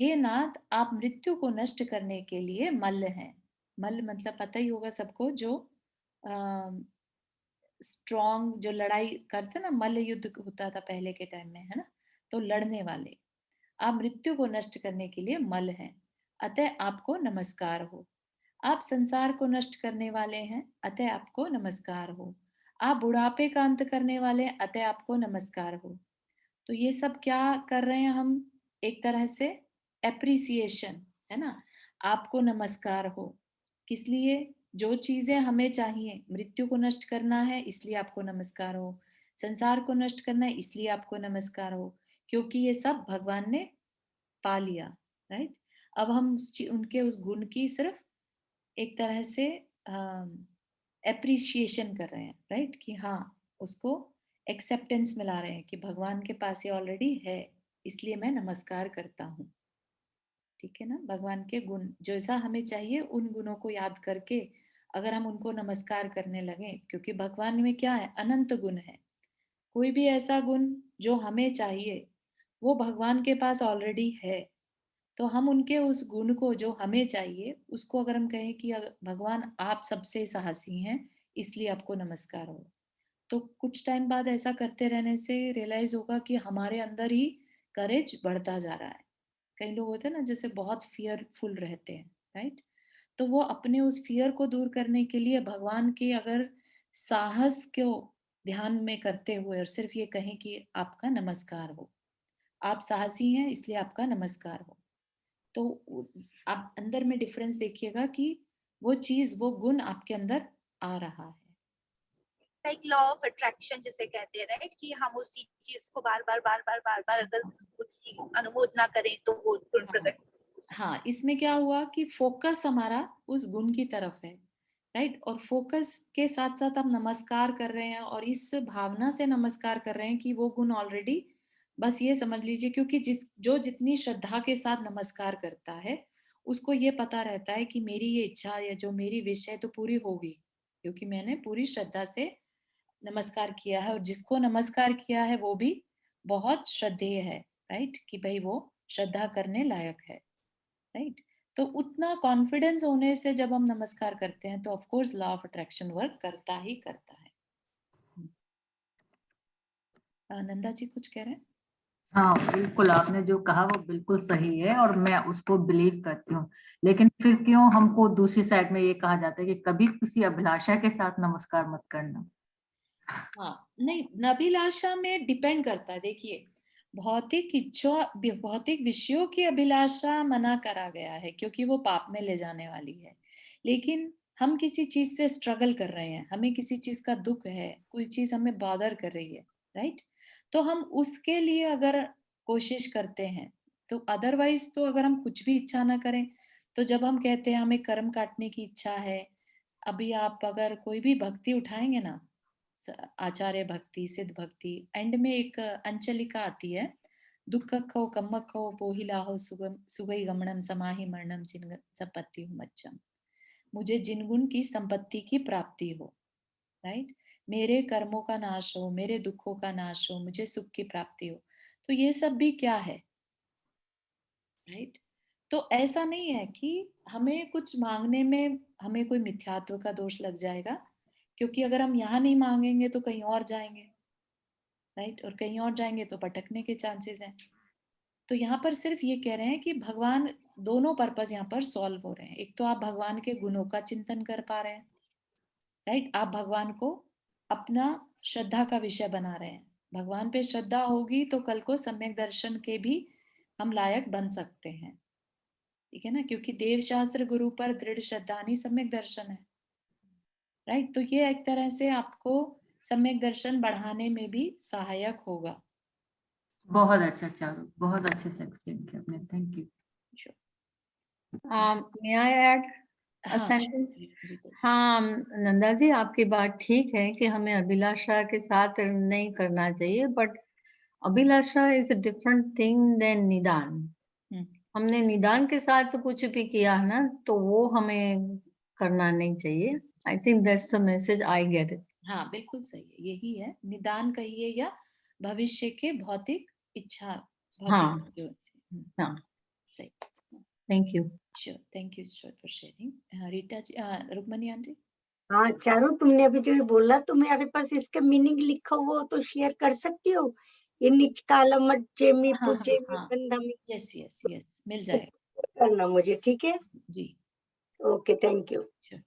हे नाथ, आप मृत्यु को नष्ट करने के लिए मल्ल हैं। मल्ल मतलब पता ही होगा सबको, जो स्ट्रॉन्ग, जो लड़ाई करते ना, मल्ल युद्ध होता था पहले के टाइम में, है ना, तो लड़ने वाले। आप मृत्यु को नष्ट करने के लिए मल्ल हैं, अतः आपको नमस्कार हो। आप संसार को नष्ट करने वाले हैं, अतः आपको नमस्कार हो। आप बुढ़ापे का अंत करने वाले हैं, अतः आपको नमस्कार हो। तो ये सब क्या कर रहे हैं हम, एक तरह से एप्रिसिएशन, है ना। आपको नमस्कार हो, किस लिए? जो चीजें हमें चाहिए, मृत्यु को नष्ट करना है इसलिए आपको नमस्कार हो, संसार को नष्ट करना है इसलिए आपको नमस्कार हो, क्योंकि ये सब भगवान ने पा लिया, राइट। अब हम उनके उस गुण की सिर्फ एक तरह से एप्रिशिएशन कर रहे हैं, राइट, कि हाँ, उसको एक्सेप्टेंस मिला रहे हैं कि भगवान के पास ये ऑलरेडी है, इसलिए मैं नमस्कार करता हूँ। ठीक है ना, भगवान के गुण जैसा हमें चाहिए, उन गुणों को याद करके अगर हम उनको नमस्कार करने लगे, क्योंकि भगवान में क्या है, अनंत गुण है। कोई भी ऐसा गुण जो हमें चाहिए वो भगवान के पास ऑलरेडी है। तो हम उनके उस गुण को जो हमें चाहिए उसको अगर हम कहें कि भगवान आप सबसे साहसी हैं इसलिए आपको नमस्कार हो, तो कुछ टाइम बाद ऐसा करते रहने से रियलाइज होगा कि हमारे अंदर ही करेज बढ़ता जा रहा है। कई लोग होते हैं ना जैसे बहुत फियरफुल रहते हैं, राइट, तो वो अपने उस फियर को दूर करने के लिए भगवान के अगर साहस को ध्यान में करते हुए और सिर्फ ये कहें कि आपका नमस्कार हो, आप साहसी हैं इसलिए आपका नमस्कार हो, तो आप अंदर में डिफरेंस देखिएगा कि वो चीज, वो गुण आपके अंदर आ रहा है। लाइक लॉ ऑफ अट्रैक्शन जिसे कहते हैं, राइट, कि हम उसी चीज को बार बार बार बार बार बार अगर उसकी अनुमोदना करें तो वो गुण प्रकट। हाँ, इसमें क्या हुआ कि फोकस हमारा उस गुण की तरफ है, राइट, और फोकस के साथ साथ हम नमस्कार कर रहे हैं और इस भावना से नमस्कार कर रहे हैं कि वो गुण ऑलरेडी, बस ये समझ लीजिए, क्योंकि जो जितनी श्रद्धा के साथ नमस्कार करता है उसको ये पता रहता है कि मेरी ये इच्छा या जो मेरी विश है तो पूरी होगी, क्योंकि मैंने पूरी श्रद्धा से नमस्कार किया है, और जिसको नमस्कार किया है वो भी बहुत श्रद्धेय है, राइट, कि भाई वो श्रद्धा करने लायक है, राइट। तो उतना कॉन्फिडेंस होने से जब हम नमस्कार करते हैं तो of course law of attraction work करता ही करता है। नंदा जी कुछ कह रहे हैं? हाँ बिल्कुल, आपने जो कहा वो बिल्कुल सही है और मैं उसको बिलीव करती हूँ। लेकिन फिर क्यों हमको दूसरी साइड में ये कहा जाता है कि कभी किसी अभिलाषा के साथ नमस्कार मत करना? हाँ, नहीं, अभिलाषा में डिपेंड करता है। देखिए, भौतिक इच्छा, भौतिक विषयों की अभिलाषा मना करा गया है क्योंकि वो पाप में ले जाने वाली है। लेकिन हम किसी चीज से स्ट्रगल कर रहे हैं, हमें किसी चीज का दुख है, कोई चीज हमें बॉदर कर रही है, राइट, तो हम उसके लिए अगर कोशिश करते हैं, तो अदरवाइज तो अगर हम कुछ भी इच्छा ना करें, तो जब हम कहते हैं हमें कर्म काटने की इच्छा है, अभी आप अगर कोई भी भक्ति उठाएंगे ना, आचार्य भक्ति, सिद्ध भक्ति, एंड में एक अंचलिका आती है, दुःखखौ कम्मखौ पोहिलाहो सुगई गमनम समाहि मरणम जिन संपत्ति हो मच्चम, मुझे जिन गुण की संपत्ति की प्राप्ति हो, राइट, मेरे कर्मों का नाश हो, मेरे दुखों का नाश हो, मुझे सुख की प्राप्ति हो। तो ये सब भी क्या है, राइट। तो ऐसा नहीं है कि हमें कुछ मांगने में हमें कोई मिथ्यात्व का दोष लग जाएगा, क्योंकि अगर हम यहाँ नहीं मांगेंगे तो कहीं और जाएंगे, राइट, और कहीं और जाएंगे तो भटकने के चांसेस हैं। तो यहाँ पर सिर्फ ये कह रहे हैं कि भगवान, दोनों पर्पस यहाँ पर सॉल्व हो रहे हैं। एक तो आप भगवान के गुणों का चिंतन कर पा रहे हैं, राइट, आप भगवान को अपना श्रद्धा का विषय बना रहे हैं। भगवान पे श्रद्धा होगी तो कल को सम्यक दर्शन के भी हम लायक बन सकते हैं, ठीक है ना, क्योंकि देव शास्त्र गुरु पर दृढ़ श्रद्धा नहीं सम्यक दर्शन है, राइट। तो ये एक तरह से आपको सम्यक दर्शन बढ़ाने में भी सहायक होगा। बहुत अच्छा चारू, बहुत अच्छे से एक्सप्लेन किया आपने, thank you. may I add a हाँ sentence? रिता जी। हाँ नंदा जी, आपकी बात ठीक है कि हमें अभिलाषा के साथ नहीं करना चाहिए, but Abhilasha is a different thing than Nidaan. हम्म, हमने निदान के साथ कुछ भी किया है ना, तो वो हमें करना नहीं चाहिए। I think that's the message I get it. हाँ बिल्कुल सही है, यही है निदान कहिए या भविष्य के भौतिक इच्छा, हाँ भौतिक जो से, हाँ, सही। Thank you. Sure, thank you for sharing. Rita ji, Rukmani aunty. हाँ चारू, तुमने अभी जो ये बोला, तुम्हारे पास इसका मीनिंग लिखा हुआ हो तो शेयर कर सकती हो? ये निच कालम जेमी हाँ पुजेमी हाँ, बंधमी यस यस यस, मिल जाएगा करना मुझे, ठीक है? जी। Okay, thank you. Sure.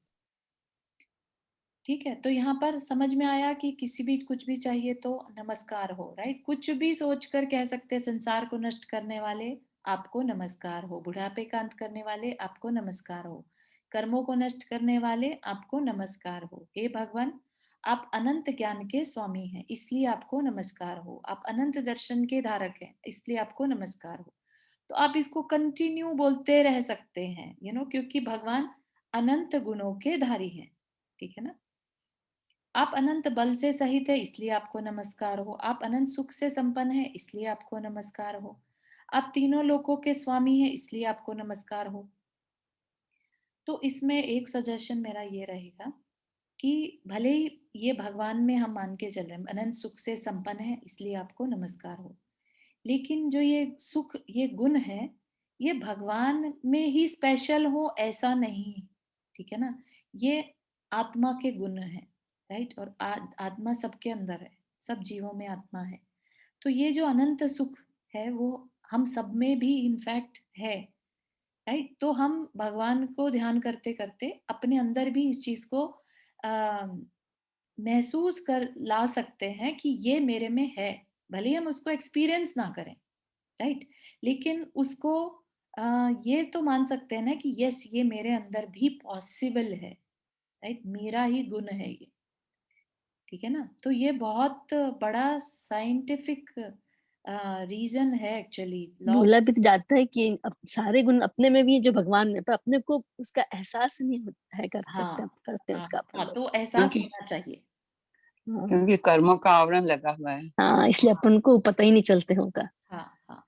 ठीक है, तो यहाँ पर समझ में आया कि किसी भी कुछ भी चाहिए तो नमस्कार हो, राइट? कुछ भी सोचकर कह सकते हैं, संसार को नष्ट करने वाले आपको नमस्कार हो, बुढ़ापे का अंत करने वाले आपको नमस्कार हो, कर्मों को नष्ट करने वाले आपको नमस्कार हो। हे भगवान, आप अनंत ज्ञान के स्वामी हैं, इसलिए आपको नमस्कार हो। आप अनंत दर्शन के धारक हैं, इसलिए आपको नमस्कार हो। तो आप इसको कंटिन्यू बोलते रह सकते हैं, क्योंकि भगवान अनंत गुणों के धारी हैं, ठीक है ना? आप अनंत बल से सहित है, इसलिए आपको नमस्कार हो। आप अनंत सुख से संपन्न है, इसलिए आपको नमस्कार हो। आप तीनों लोकों के स्वामी हैं, इसलिए आपको नमस्कार हो। तो इसमें एक सजेशन मेरा ये रहेगा कि भले ही ये भगवान में हम मान के चल रहे हैं, अनंत सुख से संपन्न है, इसलिए आपको नमस्कार हो, लेकिन जो ये सुख, ये गुण है, ये भगवान में ही स्पेशल हो ऐसा नहीं, ठीक है ना? ये आत्मा के गुण है, राइट? और आत्मा सबके अंदर है, सब जीवों में आत्मा है। तो ये जो अनंत सुख है वो हम सब में भी इनफैक्ट है, राइट? तो हम भगवान को ध्यान करते करते अपने अंदर भी इस चीज को आ, महसूस कर ला सकते हैं कि ये मेरे में है, भले ही हम उसको एक्सपीरियंस ना करें, राइट? लेकिन उसको ये तो मान सकते हैं ना कि यस, ये मेरे अंदर भी पॉसिबल है, राइट? मेरा ही गुण है ये, ठीक है ना? तो ये बहुत बड़ा साइंटिफिक रीजन है एक्चुअली, लॉ। भूला भी तो जाता है कि सारे गुण अपने में भी है जो भगवान में, पर अपने को उसका एहसास नहीं होता है, कर हाँ सकते करते हैं हाँ उसका अपन हाँ, लोग। तो एहसास क्योंकि होना चाहिए। हाँ क्योंकि कर्मों का आवरण लगा हुआ है। हाँ, इसलिए अपन को पता ही नहीं चलते होगा। हाँ हाँ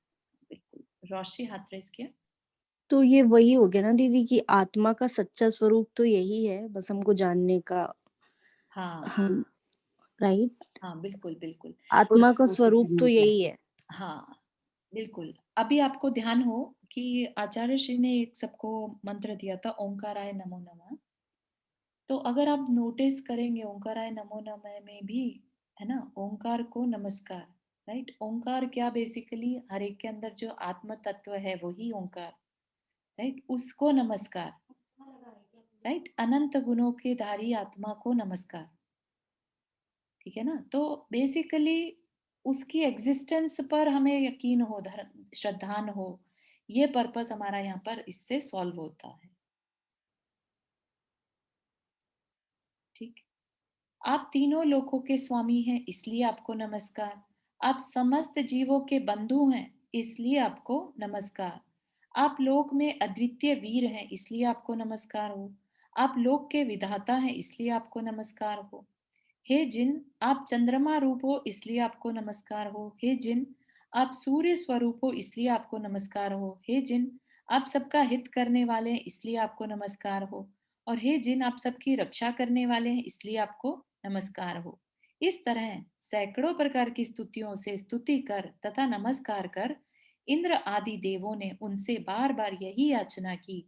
बिल्कुल। रोशनी हाथ रेस किया। तो ये वही हो गया ना दीदी कि आत्मा का सच्चा स्वरूप तो यही है, बस हमको जानने का। हाँ हम राइट, हाँ बिल्कुल बिल्कुल। आत्मा का स्वरूप तो यही है। हाँ बिल्कुल। अभी आपको ध्यान हो कि आचार्य श्री ने एक सबको मंत्र दिया था, ओंकाराय नमो नमः। तो अगर आप नोटिस करेंगे, ओंकाराय नमो नमः में भी है ना, ओंकार को नमस्कार, राइट? ओंकार क्या, बेसिकली हर एक के अंदर जो आत्म तत्व है वही ओंकार, राइट? उसको नमस्कार, राइट? अनंत गुणों के धारी आत्मा को नमस्कार, ठीक है ना? तो बेसिकली उसकी एग्जिस्टेंस पर हमें यकीन हो, श्रद्धान हो, ये पर्पस हमारा यहाँ पर इससे सॉल्व होता है, ठीक? आप तीनों लोकों के स्वामी हैं, इसलिए आपको नमस्कार। आप समस्त जीवों के बंधु हैं, इसलिए आपको नमस्कार। आप लोक में अद्वितीय वीर हैं, इसलिए आपको नमस्कार हो। आप लोक के विधाता हैं, इसलिए आपको नमस्कार हो। हे जिन, आप चंद्रमा रूप हो, इसलिए आपको नमस्कार हो। हे जिन, आप सूर्य स्वरूप हो, इसलिए आपको नमस्कार हो। हे जिन, आप सबका हित करने वाले हैं, इसलिए आपको नमस्कार हो। और हे जिन, आप सबकी रक्षा करने वाले हैं, इसलिए आपको नमस्कार हो। इस तरह सैकड़ों प्रकार की स्तुतियों से स्तुति कर तथा नमस्कार कर इंद्र आदि देवों ने उनसे बार बार यही याचना की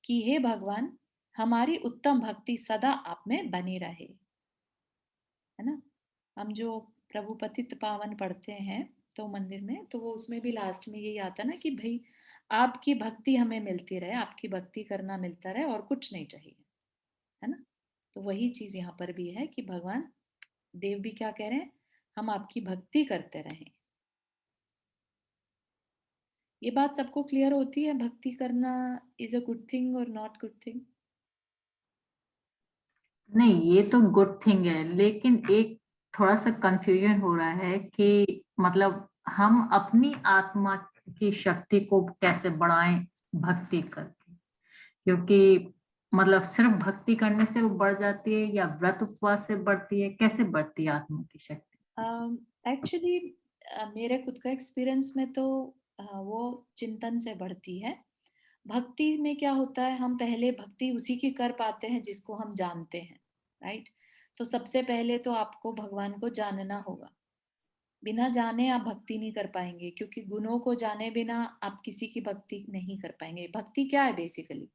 कि हे भगवान, हमारी उत्तम भक्ति सदा आप में बनी रहे, है ना? हम जो प्रभु पतित पावन पढ़ते हैं तो मंदिर में, तो वो उसमें भी लास्ट में यही आता ना कि भाई आपकी भक्ति हमें मिलती रहे, आपकी भक्ति करना मिलता रहे और कुछ नहीं चाहिए, है ना? तो वही चीज यहाँ पर भी है कि भगवान देव भी क्या कह रहे हैं, हम आपकी भक्ति करते रहें। ये बात सबको क्लियर होती है, भक्ति करना इज अ गुड थिंग और नॉट गुड थिंग? नहीं, ये तो गुड थिंग है, लेकिन एक थोड़ा सा कंफ्यूजन हो रहा है कि मतलब हम अपनी आत्मा की शक्ति को कैसे बढ़ाएं भक्ति करके, क्योंकि मतलब सिर्फ भक्ति करने से वो बढ़ जाती है या व्रत उपवास से बढ़ती है, कैसे बढ़ती है आत्मा की शक्ति? एक्चुअली मेरे खुद का एक्सपीरियंस में तो वो चिंतन से बढ़ती है। भक्ति में क्या होता है, हम पहले भक्ति उसी की कर पाते हैं जिसको हम जानते हैं, राइट। तो सबसे पहले तो आपको भगवान को जानना होगा। बिना जाने आप भक्ति नहीं कर पाएंगे, क्योंकि गुणों को जाने बिना आप किसी की भक्ति नहीं कर पाएंगे। भक्ति क्या है बेसिकली,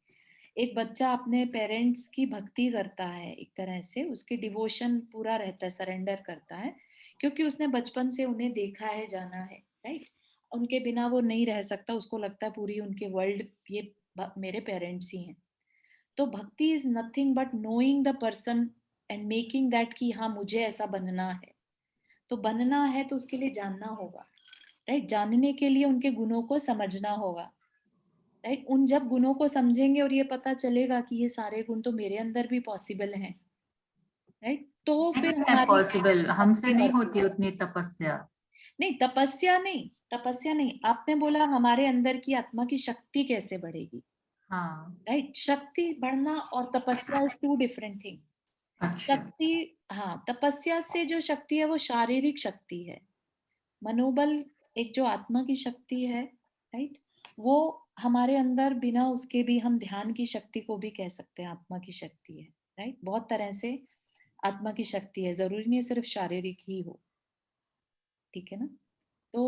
एक बच्चा अपने पेरेंट्स की भक्ति करता है, एक तरह से उसके डिवोशन पूरा रहता है, सरेंडर करता है, क्योंकि उसने बचपन से उन्हें देखा है, जाना है, राइट। उनके बिना वो नहीं रह सकता, उसको लगता है पूरी उनके वर्ल्ड ये मेरे पेरेंट्स ही हैं। तो भक्ति is nothing but knowing the person and making that कि हाँ मुझे ऐसा बनना है। तो बनना है तो उसके लिए जानना होगा, राइट। जानने के लिए उनके गुणों को समझना होगा, राइट। उन जब गुणों को समझेंगे और ये पता चलेगा कि ये सारे गुण तो मेरे अंदर भी पॉसिबल हैं, राइट, तो फिर हमारी पॉसिबल हमसे शक्ति नहीं बढ़ती होती है। उतनी तपस्या। नहीं, तपस्या नहीं, तपस्या नहीं। आपने बोला हमारे अंदर की आत्मा की शक्ति कैसे बढ़ेगी, हाँ, राइट। शक्ति बढ़ना और तपस्या इज टू डिफरेंट थिंग। अच्छा। शक्ति, हाँ, तपस्या से जो शक्ति है वो शारीरिक शक्ति है। मनोबल एक जो आत्मा की शक्ति है, राइट, वो हमारे अंदर बिना उसके भी हम ध्यान की शक्ति को भी कह सकते हैं आत्मा की शक्ति है, राइट। बहुत तरह से आत्मा की शक्ति है, जरूरी नहीं सिर्फ शारीरिक ही हो, ठीक है ना। तो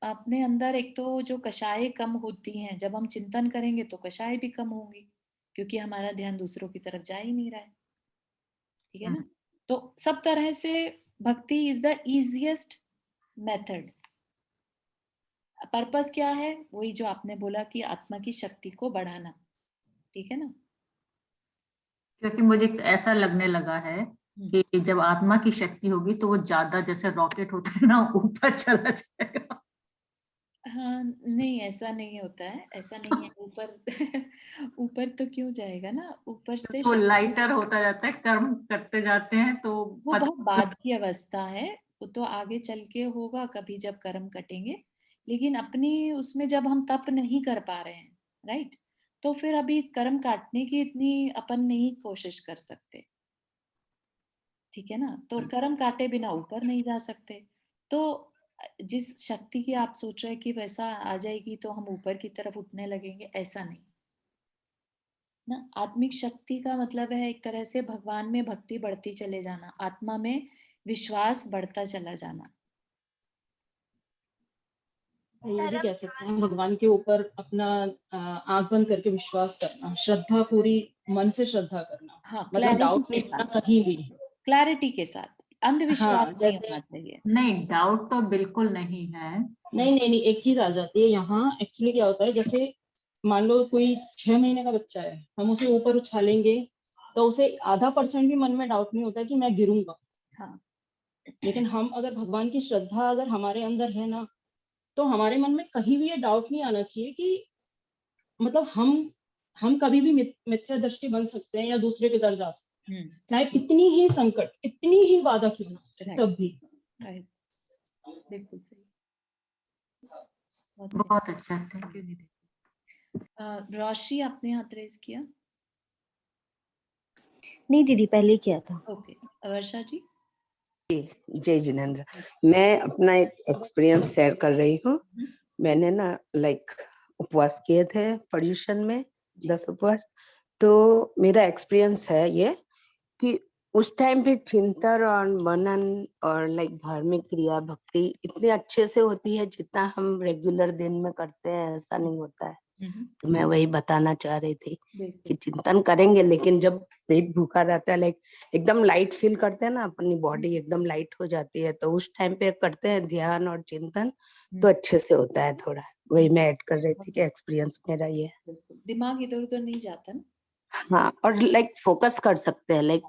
अपने अंदर एक तो जो कषाय कम होती हैं, जब हम चिंतन करेंगे तो कषाय भी कम होंगी, क्योंकि हमारा ध्यान दूसरों की तरफ जा ही नहीं रहा है, ठीक है ना। तो सब तरह से भक्ति is the easiest method. Purpose क्या है, वही जो आपने बोला कि आत्मा की शक्ति को बढ़ाना, ठीक है ना। क्योंकि मुझे ऐसा लगने लगा है कि जब आत्मा की शक्ति होगी तो वो ज्यादा जैसे रॉकेट होता है ना, ऊपर चला जाएगा। हाँ, नहीं ऐसा नहीं होता है, ऐसा नहीं है। ऊपर ऊपर तो क्यों जाएगा ना, ऊपर से वो शक्ति, लाइटर होता जाता है, कर्म करते जाते हैं तो वो बहुत बाद की अवस्था है। वो तो आगे चल के होगा कभी जब कर्म कटेंगे, लेकिन अपनी उसमें जब हम तप नहीं कर पा रहे हैं, राइट, तो फिर अभी कर्म काटने की इतनी अपन नहीं कोशिश कर सकते, ठीक है ना। तो कर्म काटे बिना ऊपर नहीं जा सकते। तो जिस शक्ति की आप सोच रहे हैं कि वैसा आ जाएगी तो हम ऊपर की तरफ उठने लगेंगे, ऐसा नहीं ना। आत्मिक शक्ति का मतलब है एक तरह से भगवान में भक्ति बढ़ती चले जाना, आत्मा में विश्वास बढ़ता चला जाना। ये भी कह सकते हैं भगवान के ऊपर अपना आंख बंद करके विश्वास करना, श्रद्धा पूरी मन से श्रद्धा करना, हाँ, मतलब क्लैरिटी डाउट के नहीं करना साथ, कहीं भी। क्लैरिटी के साथ, अंधविश्वास हाँ, नहीं जैसे होना चाहिए। नहीं, डाउट तो बिल्कुल नहीं है। नहीं, एक चीज आ जाती है यहाँ। एक्चुअली क्या होता है, जैसे मान लो कोई 6 महीने का बच्चा है, हम उसे ऊपर उछालेंगे तो उसे आधा % भी मन में डाउट नहीं होता कि मैं गिरूंगा। हाँ, लेकिन हम अगर भगवान की श्रद्धा अगर हमारे अंदर है ना, तो हमारे मन में कहीं भी ये डाउट नहीं आना चाहिए कि मतलब हम कभी भी मिथ्या दृष्टि बन सकते हैं या दूसरे के दर जा सकते हैं, चाहे कितनी ही संकट, कितनी ही बाधा क्यों ना हो, सब भी। राइट, बिल्कुल सही, बहुत अच्छा, थैंक यू दीदी। रोशी, आपने हाथ रेज किया? नहीं दीदी, पहले किया था। ओके, वर्षा जी। जय जिनेंद्र, मैं अपना एक एक्सपीरियंस शेयर कर रही हूँ। मैंने ना उपवास किए थे पर्यूषण में, 10 उपवास। तो मेरा एक्सपीरियंस है ये कि उस टाइम पे चिंतन और मनन और धार्मिक क्रिया भक्ति इतने अच्छे से होती है जितना हम रेगुलर दिन में करते हैं ऐसा नहीं होता है। तो मैं वही बताना चाह रही थी कि चिंतन करेंगे, लेकिन जब पेट भूखा रहता है, एकदम लाइट फील करते हैं ना, अपनी बॉडी एकदम लाइट हो जाती है, तो उस टाइम पे करते हैं ध्यान और चिंतन तो अच्छे से होता है थोड़ा। वही मैं ऐड कर रही थी कि एक्सपीरियंस मेरा ये है। दिमाग इधर उधर नहीं जाता ना। हाँ, और फोकस कर सकते हैं,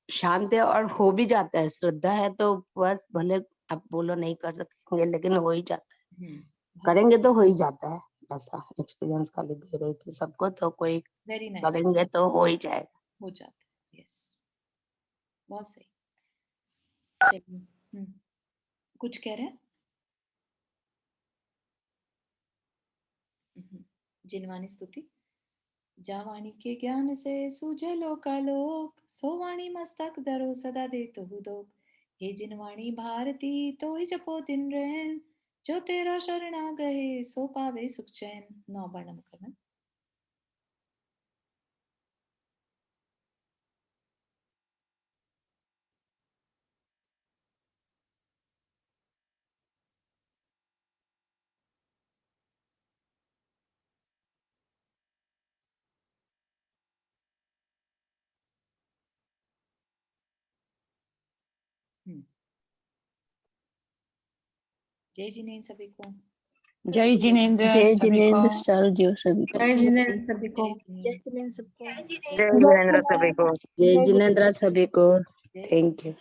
शांत है और हो भी जाता है। श्रद्धा है तो बस, भले आप बोलो नहीं कर सकेंगे लेकिन हो ही जाता है, करेंगे तो हो ही जाता है। ऐसा एक्सपीरियंस खाली दे रही थी सबको, तो कोई करेंगे तो हो ही जाएगा, हो जाता है। यस, बहुत सही। चलिए, कुछ कह रहे हैं? जिनवानी स्तुति। जावाणी के ज्ञान से सूझे लोकालोक, सो वाणी मस्तक धरो सदा दे तो दोक। हे जिनवाणी भारती तो ही जपो दिन रैन, जो तेरा शरणा गए सो पावे सुख चैन। 9 बार नमक करना। जय जिनेन्द्र सभी को। जय जिनेन्द्र जय सभी को। जिनेन्द्र चारों जीव सभी को। जय जिनेन्द्र सभी को। जय जिनेन्द्र सबको। जय जिनेन्द्र सभी को। जय जिनेन्द्र सभी को। Thank you.